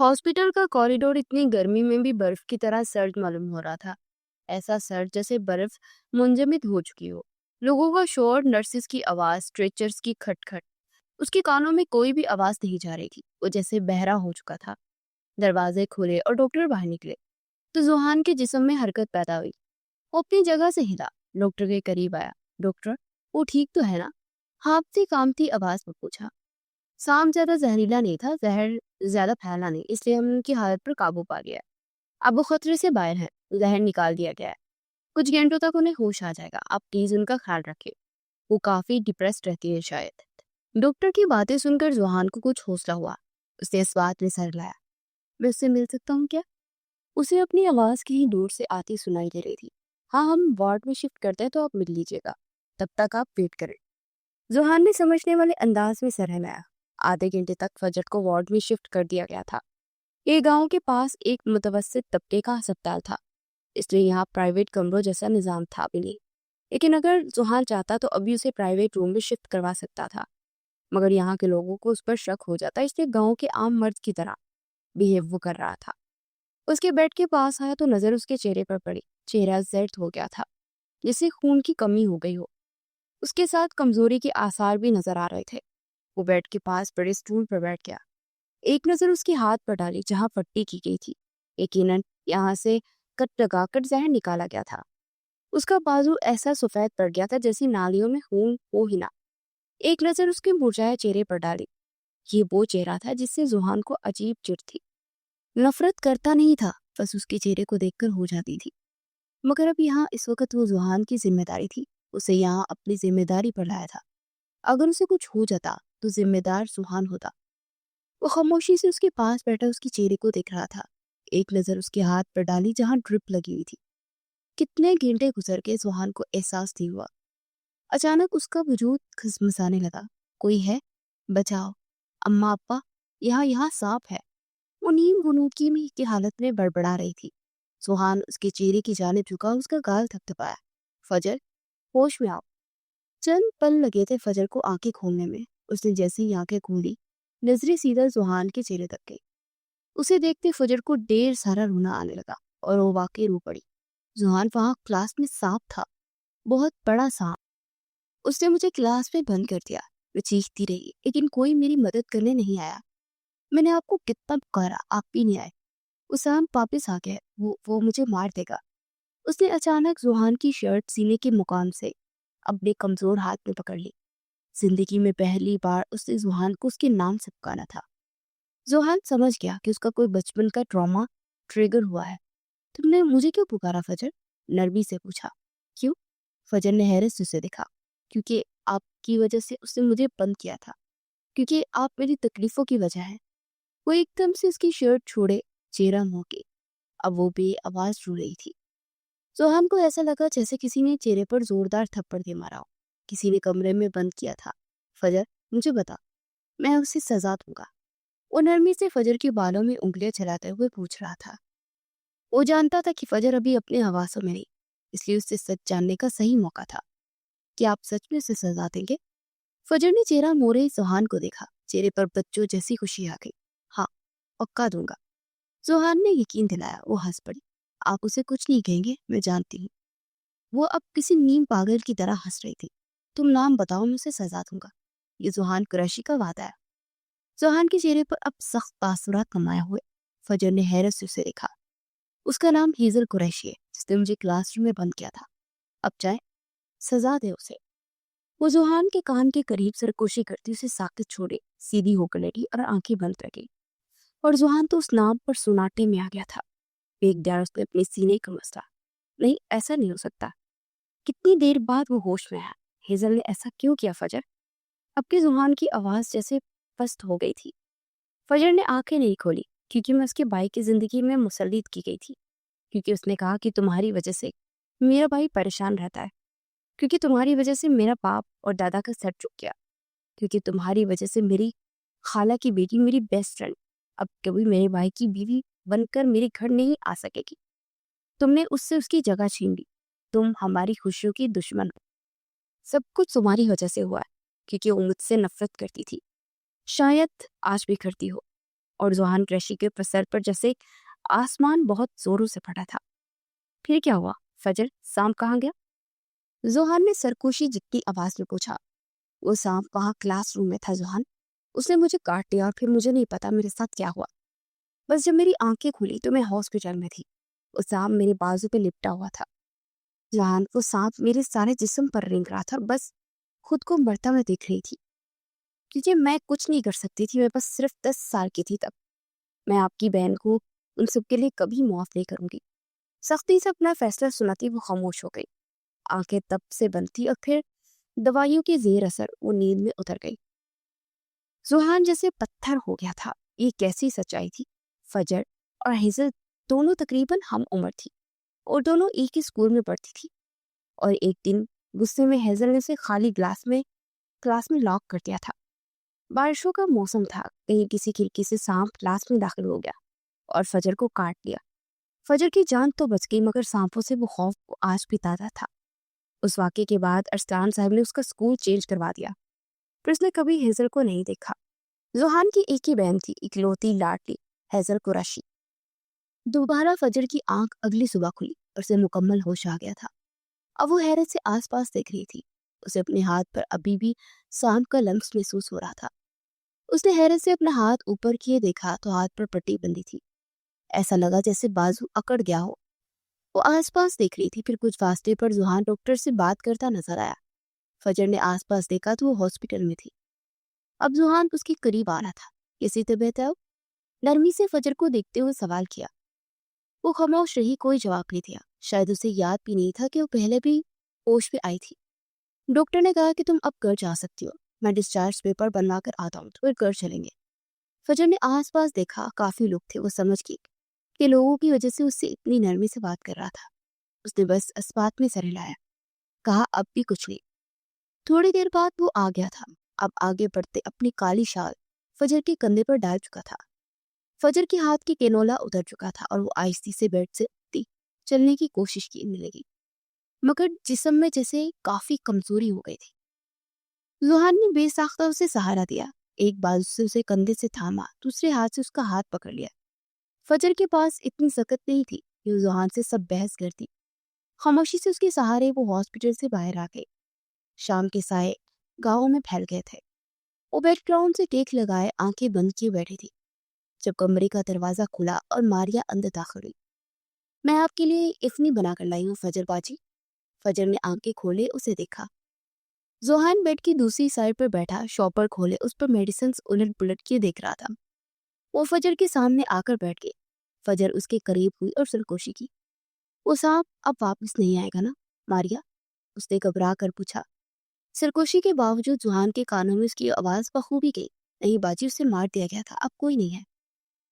Hospital का corridor इतनी गर्मी में भी बर्फ की तरह सर्द मालूम हो रहा था। ऐसा सर्द जैसे बर्फ मुंजमद हो चुकी हो। लोगों का शोर, नर्सिस की आवाज, स्ट्रेचर्स की खटखट। उसके कानों में कोई भी आवाज नहीं जा रही थी। वो जैसे बहरा हो चुका था। दरवाजे खुले और डॉक्टर बाहर निकले तो जुहान के जिस्म में हरकत पैदा हुई। वो अपनी जगह से हिला, डॉक्टर के करीब आया। डॉक्टर, वो ठीक तो है ना? हाँफती कामती आवाज में पूछा। सांप ज्यादा जहरीला नहीं था, जहर ज्यादा फैला नहीं, इसलिए हमने उनकी हालत पर काबू पा लिया है। अब वो खतरे से बाहर है, जहर निकाल दिया गया है। कुछ घंटों तक उन्हें होश आ जाएगा। आप प्लीज उनका ख्याल रखें। वो काफी डिप्रेस्ड रहती है शायद। डॉक्टर की बातें सुनकर जुहान को कुछ हौसला हुआ। उसने इस बात में सर हिलाया। मैं उससे मिल सकता हूँ क्या? उसे अपनी आवाज कहीं दूर से आती सुनाई दे रही थी। हाँ, हम वार्ड में शिफ्ट करते हैं तो आप मिल लीजिएगा। तब तक आप वेट करें। जुहान ने समझने वाले अंदाज में सर हिलाया। आधे घंटे तक फजर को वार्ड में शिफ्ट कर दिया गया था। ये गांव के पास एक मुतवस्सित तबके का अस्पताल था, इसलिए यहाँ प्राइवेट कमरों जैसा निजाम था भी नहीं। लेकिन अगर जुहान चाहता तो अभी उसे प्राइवेट रूम में शिफ्ट करवा सकता था। मगर यहाँ के लोगों को उस पर शक हो जाता, इसलिए गांव के आम मर्द की तरह बिहेव वो कर रहा था। उसके बेड के पास आया तो नजर उसके चेहरे पर पड़ी। चेहरा जर्द हो गया था, जिससे खून की कमी हो गई हो। उसके साथ कमजोरी के आसार भी नजर आ रहे थे। वो बेड के पास बड़े स्टूल पर बैठ गया। एक नजर उसके हाथ पर डाली जहां पट्टी की गई थी। यकीनन यहाँ से कट लगाकर जहर निकाला गया था। उसका बाजू ऐसा सफेद पड़ गया था जैसी नालियों में खून हो ही ना। एक नजर उसके मुरझाए चेहरे पर डाली। ये वो चेहरा था जिससे जुहान को अजीब चिढ़ थी। नफरत करता नहीं था, बस उसके चेहरे को देखकर हो जाती थी। मगर अब यहाँ इस वक्त वो जुहान की जिम्मेदारी थी। उसे यहाँ अपनी जिम्मेदारी पर लाया था। अगर उसे कुछ हो जाता तो जिम्मेदार जुहान होता। वो खामोशी से उसके पास बैठा उसके चेहरे को देख रहा था। एक नजर उसके हाथ पर डाली जहां ड्रिप लगी हुई थी। कितने घंटे गुजर के सुहान को एहसास नहीं हुआ। अचानक उसका वजूद खिसमसाने लगा। कोई है? बचाओ, अम्मा, अप्पा, यहाँ यहाँ सांप है। वो नीम गुनूदगी में की हालत में बड़बड़ा रही थी। सुहान उसके चेहरे की जानिब झुका, उसका गाल थपथपाया। फजर, होश में आओ। चंद पल लगे थे फजर को आंखें खोलने में। उसने जैसे ही आंखें खोली, नजरें सीधा जुहान के चेहरे तक गई। उसे देखते फजर को ढेर सारा रोना आने लगा और वो वाकई रो पड़ी। जुहान, वहां क्लास में सांप था, बहुत बड़ा सांप। उसने मुझे क्लास में बंद कर दिया। मैं चीखती रही, लेकिन कोई मेरी मदद करने नहीं आया। मैंने आपको कितना पुकारा, आप भी नहीं आए। वो सांप वापिस आ गया। वो मुझे मार देगा। उसने अचानक जुहान की शर्ट सीने के मुकाम से अपने कमजोर हाथ में पकड़ ली। जिंदगी में पहली बार उसने जुहान को उसके नाम से पुकारा था। जुहान समझ गया कि उसका कोई बचपन का ट्रॉमा ट्रिगर हुआ है। तुमने मुझे क्यों पुकारा फजर? नरमी से पूछा। क्यों? फजर ने हैरत से उसे देखा। क्योंकि आपकी वजह से उसने मुझे बंद किया था। क्योंकि आप मेरी तकलीफों की वजह है। वो एकदम से उसकी शर्ट छोड़े, चेहरा मुंह के। अब वो भी आवाज रो रही थी। जुहान को ऐसा लगा जैसे किसी ने चेहरे पर जोरदार थप्पड़ दे मारा हो। किसी ने कमरे में बंद किया था। फजर, मुझे बता, मैं उसे सजा दूंगा। वो नरमी से फजर के बालों में उंगलियां चलाते हुए पूछ रहा था। वो जानता था कि फजर अभी अपने हवासों में नहीं, इसलिए उससे सच जानने का सही मौका था। कि आप सच में उसे सजा देंगे? फजर ने चेहरा मोड़े जुहान को देखा। चेहरे पर बच्चों जैसी खुशी आ गई। हाँ, पक्का दूंगा। जुहान ने यकीन दिलाया। वो हंस पड़ी। आप उसे कुछ नहीं कहेंगे, मैं जानती हूँ। वो अब किसी नीम पागल की तरह हंस रही थी। तुम नाम बताओ, मैं उसे सजा दूंगा। ये जुहान कुरैशी का वादा है। जुहान के चेहरे पर अब सख्त तासुरात कमाए हुए। फजर ने हैरत से उसे देखा। उसका नाम हेजल कुरैशी है, जिसने मुझे क्लासरूम में बंद किया था। अब चाहे सजा दे उसे। वो जुहान के कान के करीब सरकोशी करती उसे साकित छोड़े सीधी होकर लेटी और आंखें बंद रखी। और जुहान तो उस नाम पर सुनाटे में आ गया था। एक डार उसने अपने सीने को मसला। नहीं, ऐसा नहीं हो सकता। कितनी देर बाद वो होश में आया। हेजल ने ऐसा क्यों किया फजर? अब की जुहान की आवाज जैसे पस्त हो गई थी। फजर ने आंखें नहीं खोली, क्योंकि मैं उसके भाई की जिंदगी में मुसल्लित की गई थी। क्योंकि उसने कहा कि तुम्हारी वजह से मेरा भाई परेशान रहता है। क्योंकि तुम्हारी वजह से मेरा बाप और दादा का सर झुक गया। क्योंकि तुम्हारी वजह से मेरी खाला की बेटी, मेरी बेस्ट फ्रेंड, अब कभी मेरे भाई की बीवी बनकर मेरे घर नहीं आ सकेगी। तुमने उससे उसकी जगह छीन ली। तुम हमारी खुशियों की दुश्मन हो। सब कुछ तुम्हारी वजह से हुआ है। क्योंकि वो मुझसे नफरत करती थी। शायद आज भी करती हो। और जोहान ऋषि के सर पर जैसे आसमान बहुत जोरों से फटा था। फिर क्या हुआ फजर, सांप कहाँ गया? जोहान ने सरकोशी जितनी आवाज में पूछा। वो सांप वहां क्लासरूम में था जोहान। उसने मुझे काट दिया और फिर मुझे नहीं पता मेरे साथ क्या हुआ। बस जब मेरी आंखें खुली तो मैं हॉस्पिटल में थी। वो सांप मेरे बाजू पे लिपटा हुआ था। जोहान, वो सांप मेरे सारे जिस्म पर रेंग रहा था। बस खुद को मरता हुआ देख रही थी, क्योंकि मैं कुछ नहीं कर सकती थी। मैं बस सिर्फ 10 साल की थी तब। मैं आपकी बहन को उन सबके लिए कभी माफ नहीं करूंगी। सख्ती से अपना फैसला सुनाती वो खामोश हो गई। आंखें तब से बंद थी और फिर दवाइयों के जेर असर वो नींद में उतर गई। जुहान जैसे पत्थर हो गया था। ये कैसी सच्चाई थी? फजर और हेजल दोनों तकरीबन हम उम्र थी और दोनों एक ही स्कूल में पढ़ती थी। और एक दिन गुस्से में हेजल ने उसे खाली क्लास में लॉक कर दिया था। बारिशों का मौसम था। कहीं किसी खिड़की से सांप क्लास में दाखिल हो गया और फजर को काट लिया। फजर की जान तो बच गई, मगर सांपों से वो खौफ आज भी ताजा था। उस वाक़े के बाद अरसलान साहब ने उसका स्कूल चेंज करवा दिया, फिर उसने कभी हेजल को नहीं देखा। जोहान की एक ही बहन थी, इकलौती लाडली हेजल कुरैशी। दोबारा फजर की आंख अगली सुबह खुली और उसे मुकम्मल होश आ गया था। अब वो हैरत से आसपास देख रही थी। उसे अपने हाथ पर अभी भी सांप का लम्स महसूस हो रहा था। उसने हैरत से अपना हाथ ऊपर किए देखा तो हाथ पर पट्टी बंधी थी। ऐसा लगा जैसे बाजू अकड़ गया हो। वो आसपास देख रही थी। फिर कुछ फासले पर जुहान डॉक्टर से बात करता नजर आया। फजर ने आसपास देखा तो वो हॉस्पिटल में थी। अब जुहान उसके करीब आ रहा था। कैसी तबीयत है? नरमी से फजर को देखते हुए सवाल किया। वो खामोश रही, कोई जवाब नहीं दिया। शायद उसे याद भी नहीं था कि वो पहले भी होश पे आई थी। डॉक्टर ने कहा कि तुम अब घर जा सकती हो। मैं डिस्चार्ज पेपर बनवा कर आता हूँ, तो फिर घर चलेंगे। फजर ने आसपास देखा, काफी लोग थे। वो समझ गई कि लोगों की वजह से उससे इतनी नरमी से बात कर रहा था। उसने बस इस बात में सर हिलाया, कहा अब भी कुछ नहीं। थोड़ी देर बाद वो आ गया था। अब आगे बढ़ते अपनी काली शाल फजर के कंधे पर डाल चुका था। फजर के हाथ की केनोला उतर चुका था और वो आहिस्ती से बेड से उठती, चलने की कोशिश करने लगी, मगर जिस्म में जैसे काफी कमजोरी हो गई थी। जुहान ने बेसाख्ता उसे सहारा दिया। एक बाजू से उसे कंधे से थामा, दूसरे हाथ से उसका हाथ पकड़ लिया। फजर के पास इतनी सकत नहीं थी कि वो जुहान से सब बहस करती। खामोशी से उसके सहारे वो हॉस्पिटल से बाहर आ गई। शाम के साए गाँव में फैल गए थे। वो बैकग्राउंड से टेक लगाए आंखें बंद किए बैठी थी जब कमरे का दरवाजा खुला और मारिया अंदर दाखिल हुई। मैं आपके लिए इफनी बनाकर लाई हूँ फजर बाजी। फजर ने आंखें खोले, उसे देखा। जोहान बेड की दूसरी साइड पर बैठा शॉपर खोले उस पर मेडिसिन उलट पुलट किए देख रहा था। वो फजर के सामने आकर बैठ गई। फजर उसके करीब हुई और सरकोशी की। वो सांप अब वापस नहीं आएगा ना मारिया? उसने घबरा कर पूछा। सरकोशी के बावजूद जुहान के कानों में उसकी आवाज बखूबी गई। नहीं बाजी, उसे मार दिया गया था, अब कोई नहीं है।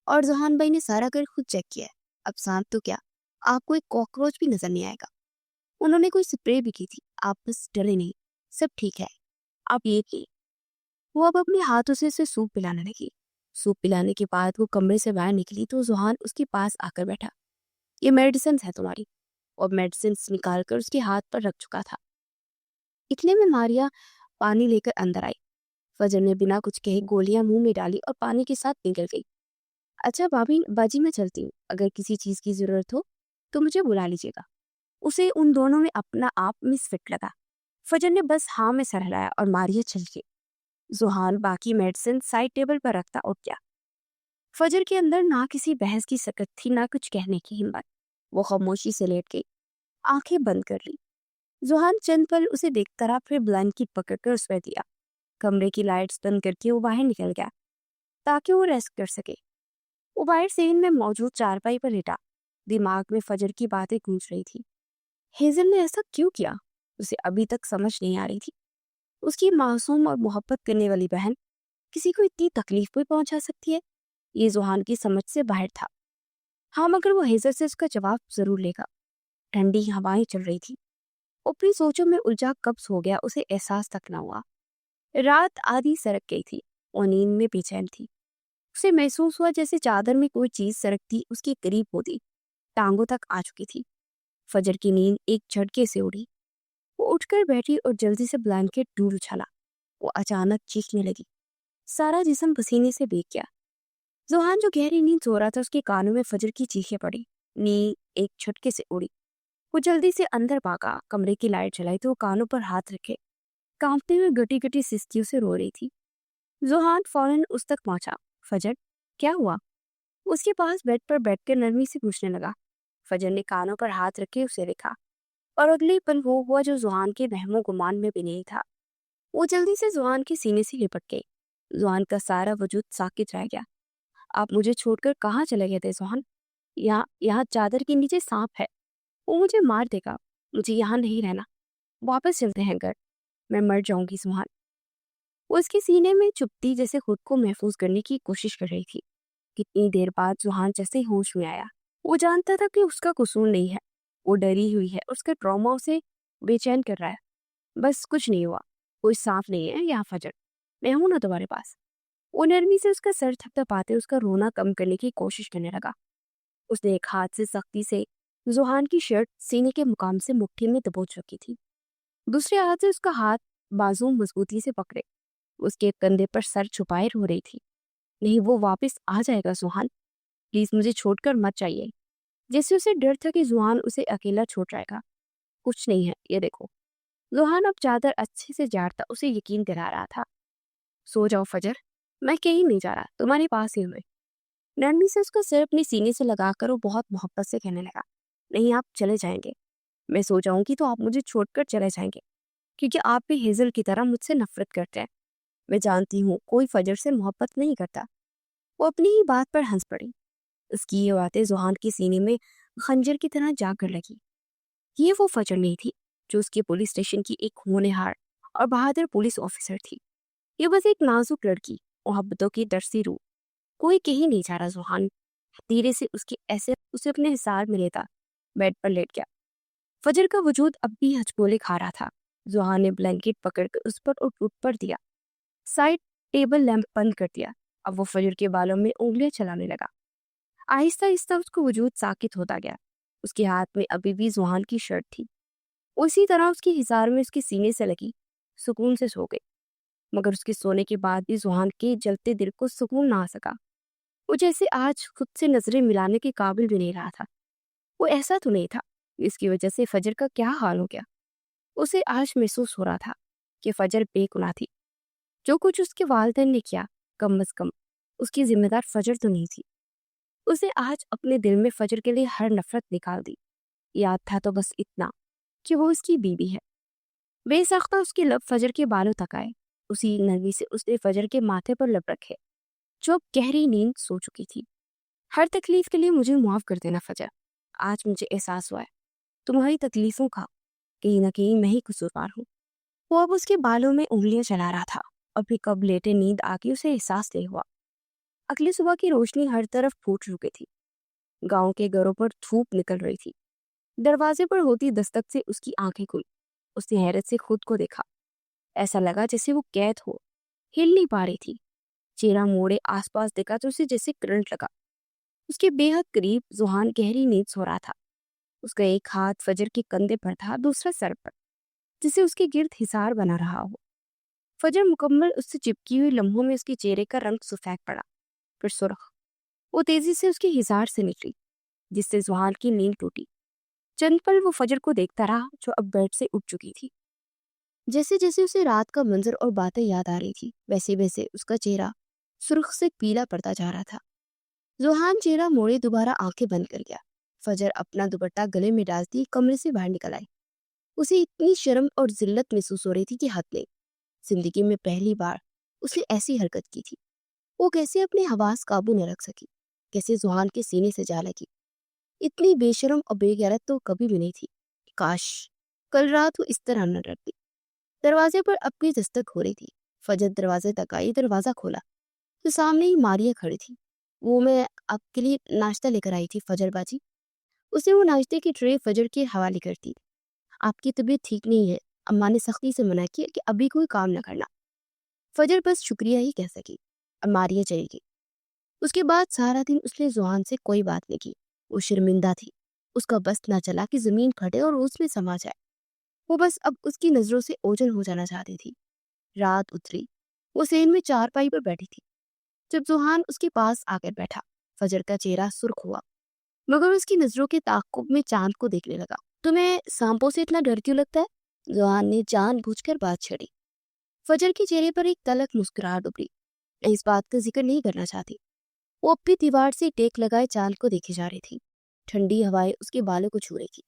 और जुहान भाई ने सारा घर खुद चेक किया है। अब सांप तो क्या, आपको एक कॉकरोच भी नजर नहीं आएगा। उन्होंने कोई स्प्रे भी की थी, आप बस डरे नहीं, सब ठीक है। आप ये की। वो अब अपने हाथों से उसे सूप पिलाने लगी। सूप पिलाने के बाद वो कमरे से बाहर निकली तो जुहान उसके पास आकर बैठा। ये मेडिसिन है तुम्हारी। और मेडिसिन निकाल कर उसके हाथ पर रख चुका था। इतने में मारिया पानी लेकर अंदर आई। फजर ने बिना कुछ कहे गोलियां मुंह में डाली और पानी के साथ निकल गई। अच्छा भाभी बाजी, मैं चलती हूँ। अगर किसी चीज की जरूरत हो तो मुझे बुला लीजिएगा। उसे उन दोनों में अपना आप मिसफिट लगा। फजर ने बस हाँ में सर हिलाया और मारिया चल गई। जुहान बाकी मेडिसिन साइड टेबल पर रखता और क्या। फजर के अंदर ना किसी बहस की सकत थी, ना कुछ कहने की हिम्मत। वो खामोशी से लेट गई, आंखें बंद कर ली। जुहान चंद पल उसे देखता रहा, फिर ब्लैंकेट पकड़कर उसमें दिया। कमरे की लाइट्स बंद करके वो बाहर निकल गया ताकि वो रेस्ट कर सके। वो बाहर सीन में मौजूद चारपाई पर लेटा। दिमाग में फजर की बातें गूंज रही थी। हेजल ने ऐसा क्यों किया? उसे अभी तक समझ नहीं आ रही थी। उसकी मासूम और मोहब्बत करने वाली बहन किसी को इतनी तकलीफ भी पहुंचा सकती है? ये जुहान की समझ से बाहर था। हाँ, मगर वो हेजल से उसका जवाब जरूर लेगा। ठंडी हवाएं चल रही थी। अपनी सोचों में उलझा कब्ज हो गया, उसे एहसास तक न हुआ। रात आधी सरक गई थी और नींद में बेचैन थी। उसे महसूस हुआ जैसे चादर में कोई चीज सरकती उसके करीब होती, टांगों तक आ चुकी थी। फजर की नींद एक झटके से उड़ी। वो उठकर बैठी और जल्दी से ब्लैंकेट दूर उछाला। वो अचानक चीखने लगी। सारा जिस्म पसीने से भीग गया। जोहान जो गहरी नींद सो रहा था, उसके कानों में फजर की चीखें पड़ी। नींद एक झटके से उड़ी। वो जल्दी से अंदर भागा, कमरे की लाइट जलाई तो वो कानों पर हाथ रखे कांपते हुए गटी गटी सिसकियों से रो रही थी। जोहान फौरन उस तक पहुंचा। फजर, क्या हुआ? उसके पास बेड पर बैठकर नरमी से पूछने लगा। फजर ने कानों पर हाथ रखे उसे देखा, और अगले ही पल वो हुआ जो जुहान के वहमो गुमान में भी नहीं था। वो जल्दी से जुहान के सीने से लिपट गई। जुहान का सारा वजूद साकित रह गया। आप मुझे छोड़कर कहाँ चले गए थे जुहान? यहाँ यहाँ चादर के नीचे सांप है, वो मुझे मार देगा। मुझे यहाँ नहीं रहना, वापस चलते हैं घर। मैं मर जाऊंगी जुहान। वो उसके सीने में चुपती जैसे खुद को महफूज करने की कोशिश कर रही थी। कितनी देर बाद जुहान जैसे होश में आया। वो जानता था कि उसका कसूर नहीं है, वो डरी हुई है, उसका ट्रॉमा उसे बेचैन कर रहा है। बस कुछ नहीं हुआ, कोई सांप नहीं है यहाँ फजर, मैं हूं ना तुम्हारे पास। वो नरमी से उसका सर थपथपाते उसका रोना कम करने की कोशिश करने लगा। उसने एक हाथ से सख्ती से जुहान की शर्ट सीने के मुकाम से मुट्ठी में दबोच रखी थी। दूसरे हाथ से उसका हाथ बाजू मजबूती से पकड़े उसके कंधे पर सर छुपाए रो रही थी। नहीं, वो वापस आ जाएगा जुहान, प्लीज मुझे छोड़कर मत जाइए। जैसे उसे डर था कि जुहान उसे अकेला छोड़ जाएगा। कुछ नहीं है, ये देखो। जुहान अब चादर अच्छे से झाड़ता उसे यकीन दिला रहा था। सो जाओ फजर, मैं कहीं नहीं जा रहा, तुम्हारे पास ही हूँ मैं। नरमी से उसका सिर अपने सीने से लगाकर वो बहुत मोहब्बत से कहने लगा। नहीं, आप चले जाएंगे, मैं सो जाऊंगी तो आप मुझे छोड़कर चले जाएंगे, क्योंकि आप भी हेजल की तरह मुझसे नफरत करते हैं। मैं जानती हूँ कोई फजर से मोहब्बत नहीं करता। वो अपनी ही बात पर हंस पड़ी। उसकी ये बातें जुहान के सीने में खंजर की तरह जाकर लगी। ये वो फजर नहीं थी जो उसके पुलिस स्टेशन की एक होनहार और बहादुर पुलिस ऑफिसर थी। ये बस एक नाजुक लड़की, मोहब्बतों की दरसी रूह। कोई कहीं नहीं जा रहा। जुहान धीरे से उसके ऐसे उसे अपने हिसार में लेता बेड पर लेट गया। फजर का वजूद अब भी हचकोले खा रहा था। जुहान ने ब्लैंकेट पकड़कर उस पर और टूट पर दिया। साइड टेबल लैंप बंद कर दिया। अब वो फजर के बालों में उंगलियां चलाने लगा। आहिस्ता आहिस्ता उसका वजूद साकित होता गया। उसके हाथ में अभी भी जुहान की शर्ट थी। उसी तरह उसकी हिसार में उसके सीने से लगी, सुकून से सो गई। मगर उसके सोने के बाद भी जुहान के जलते दिल को सुकून ना आ सका। वो जैसे आज खुद से नजरें मिलाने के काबिल भी नहीं रहा था। वो ऐसा तो नहीं था, इसकी वजह से फजर का क्या हाल हो गया। उसे आज महसूस हो रहा था कि फजर बेगुनाह थी। जो कुछ उसके वालिदैन ने किया, कम अज कम उसकी जिम्मेदार फजर तो नहीं थी। उसे आज अपने दिल में फजर के लिए हर नफरत निकाल दी। याद था तो बस इतना कि वो उसकी बीवी है। बेसाख्ता उसके लब फजर के बालों तक आए। उसी नरमी से उसने फजर के माथे पर लब रखे, जो अब गहरी नींद सो चुकी थी। हर तकलीफ के लिए मुझे माफ कर देना फजर। आज मुझे एहसास हुआ है तुम्हारी तकलीफों का कहीं ना कहीं मैं ही कसूरवार हूँ। वो अब उसके बालों में उंगलियां चला रहा था। अभी कब लेटे नींद आके उसे एहसास नहीं हुआ। अगली सुबह की रोशनी हर तरफ फूट चुकी थी। गांव के घरों पर धूप निकल रही थी। दरवाजे पर होती दस्तक से उसकी आंखें खुली। उसने हैरत से खुद को देखा। ऐसा लगा जैसे वो कैद हो, हिल नहीं पा रही थी। चेहरा मोड़े आसपास देखा तो उसे जैसे करंट लगा। उसके बेहद करीब जुहान गहरी नींद सो रहा था। उसका एक हाथ फजर के कंधे पर था, दूसरा सर पर, जिसे उसके गिर्द हिसार बना रहा हो। फजर मुकम्मल उससे चिपकी हुई लम्हों में उसके चेहरे का रंग सफेद पड़ा, फिर सुर्ख। वो तेजी से उसके हिसार से निकली, जिससे जुहान की नींद टूटी। चंद पल वो फजर को देखता रहा, जो अब बेड से उठ चुकी थी। जैसे जैसे उसे रात का मंजर और बातें याद आ रही थी, वैसे वैसे उसका चेहरा सुर्ख से पीला पड़ता जा रहा था। जुहान चेहरा मोड़े दोबारा आंखें बंद कर गया। फजर अपना दुपट्टा गले में डालती कमरे से बाहर निकल आई। उसे इतनी शर्म और जिल्लत महसूस हो रही थी कि हद नहीं। जिंदगी में पहली बार उसने ऐसी हरकत की थी। वो कैसे अपने हवास काबू न रख सकी, कैसे जुहान के सीने से जा लगी। इतनी बेशरम और बेगैरत तो कभी भी नहीं थी। काश कल रात वो इस तरह न डरती। दरवाजे पर अपनी दस्तक हो रही थी। फजर दरवाजे तक आई, दरवाजा खोला तो सामने ही मारिया खड़ी थी। वो मैं आपके लिए नाश्ता लेकर आई थी फजर बाजी। उसे वो नाश्ते की ट्रे फजर के हवाले करती। आपकी तबीयत ठीक नहीं है, अम्मा ने सख्ती से मना किया कि अभी कोई काम न करना। फजर बस शुक्रिया ही कह सकी। अब मारिया चलेगी। उसके बाद सारा दिन उसने जुहान से कोई बात नहीं की। वो शर्मिंदा थी। उसका बस ना चला कि जमीन फटे और उसमें समा जाए। वो बस अब उसकी नजरों से ओझल हो जाना चाहती थी। रात उतरी। वो सेन में चारपाई पर बैठी थी। जब जुहान उसके पास आकर बैठा, फजर का चेहरा सुर्ख हुआ, मगर उसकी नजरों के ताक़ुब में चांद को देखने लगा। तुम्हें सांपों से इतना डर क्यों लगता है? जुहान ने जानबूझकर बात छेड़ी। फजर के चेहरे पर एक तलक मुस्कुराहट उभरी। मैं इस बात का जिक्र नहीं करना चाहती। वो अपनी दीवार से टेक लगाए चांद को देखे जा रही थी। ठंडी हवाएं उसके बालों को छू रही थी।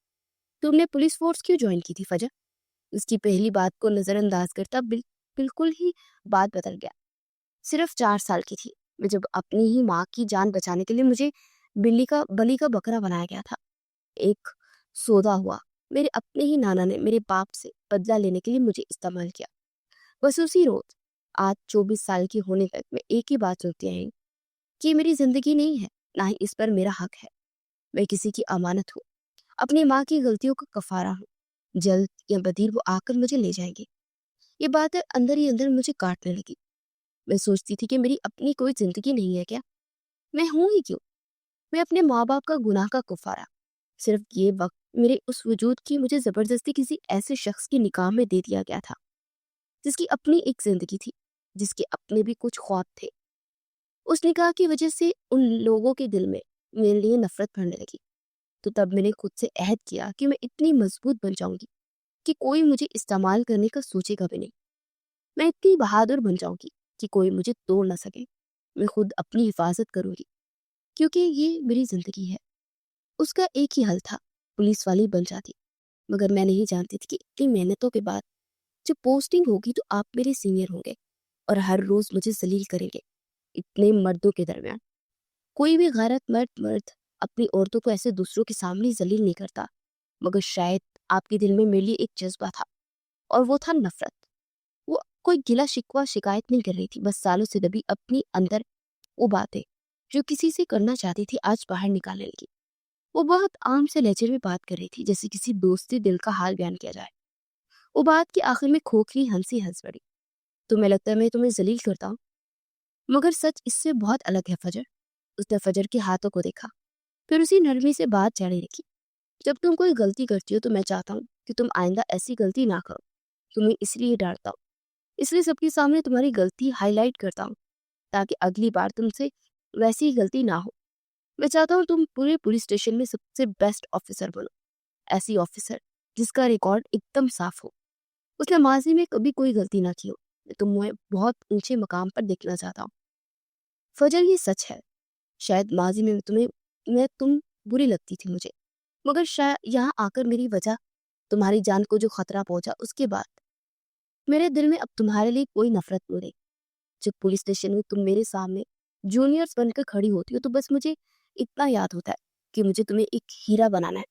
तुमने पुलिस फोर्स क्यों ज्वाइन की थी फजर? उसकी पहली बात को नजरअंदाज करता बिल्कुल ही बात बदल गया। सिर्फ 4 साल की थी मैं, जब अपनी ही माँ की जान बचाने के लिए मुझे बलि का बकरा बनाया गया था। एक सौदा हुआ। मेरे अपने ही नाना ने मेरे बाप से बदला लेने के लिए मुझे इस्तेमाल किया। बस उसी रोज, आज 24 साल की होने तक मैं एक ही बात सुनती आई कि ये मेरी जिंदगी नहीं है, ना ही इस पर मेरा हक है। मैं किसी की अमानत हूँ, अपनी माँ की गलतियों का कफारा हूँ। जल्द या बदीर वो आकर मुझे ले जाएंगे। ये बात अंदर ही अंदर मुझे काटने लगी। मैं सोचती थी कि मेरी अपनी कोई जिंदगी नहीं है क्या? मैं हूं ही क्यों? मैं अपने माँ बाप का गुनाह का कुफारा। सिर्फ ये वक्त मेरे उस वजूद की मुझे जबरदस्ती किसी ऐसे शख्स की निकाह में दे दिया गया था, जिसकी अपनी एक जिंदगी थी, जिसके अपने भी कुछ ख्वाब थे। उस निकाह की वजह से उन लोगों के दिल में मेरे लिए नफरत भरने लगी। तो तब मैंने खुद से अहद किया कि मैं इतनी मजबूत बन जाऊंगी कि कोई मुझे इस्तेमाल करने का सोचेगा भी नहीं। मैं इतनी बहादुर बन जाऊंगी कि कोई मुझे तोड़ ना सके। मैं खुद अपनी हिफाजत करूंगी, क्योंकि ये मेरी जिंदगी है। उसका एक ही हल था, पुलिस वाली बन जाती। मगर मैं नहीं जानती थी कि इतनी मेहनतों के बाद जब पोस्टिंग होगी तो आप मेरे सीनियर होंगे और हर रोज मुझे जलील करेंगे। इतने मर्दों के दरमियान कोई भी गैरतमंद मर्द अपनी औरतों को ऐसे दूसरों के सामने जलील नहीं करता। मगर शायद आपके दिल में मेरे लिए एक जज्बा था, और वो था नफरत। वो कोई गिला शिकवा शिकायत नहीं कर रही थी, बस सालों से दबी अपनी अंदर वो बातें जो किसी से करना चाहती थी आज बाहर निकालने लगी। वो बहुत आम से लहजे में बात कर रही थी, जैसे किसी दोस्ती दिल का हाल बयान किया जाए। वो बात के आखिर में खोखली हंसी हंस पड़ी। तुम्हें लगता है मैं तुम्हें जलील करता हूँ, मगर सच इससे बहुत अलग है फजर। उसने फजर के हाथों को देखा, फिर उसी नरमी से बात जारी रखी। जब तुम कोई गलती करती हो तो मैं चाहता हूँ कि तुम आइंदा ऐसी गलती ना करो। तुम्हें इसलिए डांटता हूँ, इसलिए सबके सामने तुम्हारी गलती हाईलाइट करता हूँ, ताकि अगली बार तुमसे वैसी ही गलती ना हो। मैं चाहता हूँ तुम पूरे पुलिस स्टेशन में सबसे बेस्ट ऑफिसर बनो, ऐसी ऑफिसर जिसका रिकॉर्ड एकदम साफ हो, उसने माजी में कभी कोई गलती ना की हो। मैं तुम्हें बहुत ऊंचे मकाम पर देखना चाहता हूँ फजर। ये सच है, शायद माजी में तुम बुरी लगती थी मुझे, मगर शायद यहाँ आकर मेरी वजह तुम्हारी जान को जो खतरा पहुंचा, उसके बाद मेरे दिल में अब तुम्हारे लिए कोई नफरत नहीं रही। जब पुलिस स्टेशन में तुम मेरे सामने जूनियर्स बनकर खड़ी होती हो तो बस मुझे इतना याद होता है कि मुझे तुम्हें एक हीरा बनाना है।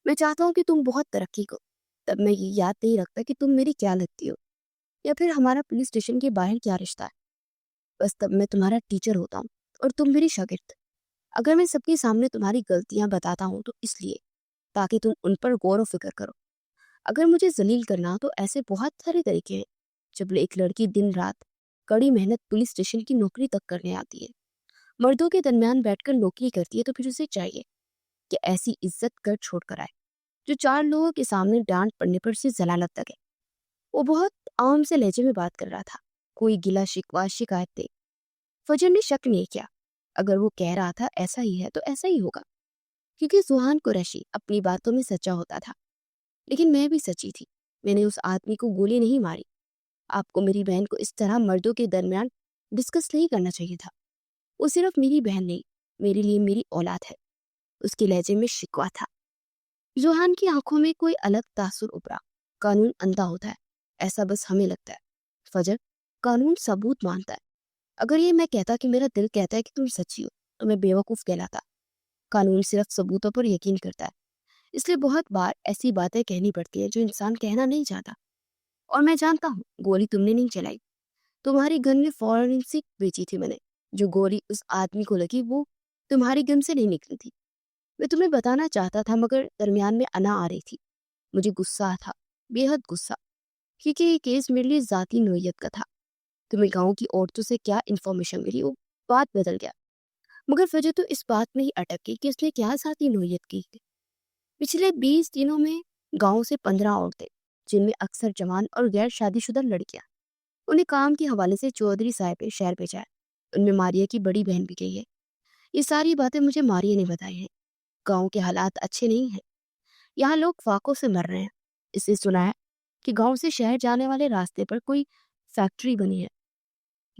मैं चाहता हूँ कि तुम बहुत तरक्की करो। तब मैं ये याद नहीं रखता कि तुम मेरी क्या लगती हो या फिर हमारा पुलिस स्टेशन के बाहर क्या रिश्ता है। बस तब मैं तुम्हारा टीचर होता हूँ और तुम मेरी शागिर्द। अगर मैं सबके सामने तुम्हारी गलतियां बताता हूँ तो इसलिए ताकि तुम उन पर गौर व फिक्र करो। अगर मुझे जलील करना तो ऐसे बहुत सारे तरीके हैं। जब एक लड़की दिन रात कड़ी मेहनत पुलिस स्टेशन की नौकरी तक करने आती है, मर्दों के दरमियान बैठकर नौकरी करती है, तो फिर उसे चाहिए कि ऐसी इज्जत कर छोड़ कर आए जो 4 लोगों के सामने डांट पड़ने पर उसे जलालत लगे। वो बहुत आम से लहजे में बात कर रहा था, कोई गिला शिकवा शिकायत दे। फजर ने शक नहीं किया। अगर वो कह रहा था ऐसा ही है तो ऐसा ही होगा, क्योंकि सुहान कुरैशी अपनी बातों में सच्चा होता था। लेकिन मैं भी सच्ची थी। मैंने उस आदमी को गोली नहीं मारी। आपको मेरी बहन को इस तरह मर्दों के दरमियान डिस्कस नहीं करना चाहिए था। वो सिर्फ मेरी बहन नहीं, मेरे लिए मेरी औलाद है। उसके लहजे में शिकवा था। जोहान की आंखों में कोई अलग तासुर उभरा। कानून अंधा होता है, ऐसा बस हमें लगता है फजर। कानून सबूत मानता है। अगर ये मैं कहता कि मेरा दिल कहता है कि तुम सच्ची हो, तो मैं बेवकूफ कहलाता। कानून सिर्फ सबूतों पर यकीन करता है, इसलिए बहुत बार ऐसी बातें कहनी पड़ती है जो इंसान कहना नहीं चाहता। और मैं जानता हूँ गोली तुमने नहीं चलाई, तुम्हारी गन में फॉरेंसिक बेची थी मैंने। जो गोली उस आदमी को लगी वो तुम्हारी गन से नहीं निकली थी। मैं तुम्हें बताना चाहता था, मगर दरमियान में अना आ रही थी। मुझे गुस्सा था, बेहद गुस्सा, क्योंकि ये केस मेरे लिए जाती नोयत का था। तुम्हें गाँव की औरतों से क्या इन्फॉर्मेशन मिली, वो बात बदल गया। मगर वजह तो इस बात में ही अटक गई कि उसने क्या जाती नोयत की। पिछले 20 दिनों में गांव से 15 औरतें, जिनमें अक्सर जवान और गैर शादीशुदा लड़कियां, उन्हें काम के हवाले से चौधरी साहब के शहर भेजा है। उनमें मारिया की बड़ी बहन भी गई है। ये सारी बातें मुझे मारिया ने बताई हैं। गाँव के हालात अच्छे नहीं हैं। यहाँ लोग फाकों से मर रहे हैं। इससे सुना है कि गांव से शहर जाने वाले रास्ते पर कोई फैक्ट्री बनी है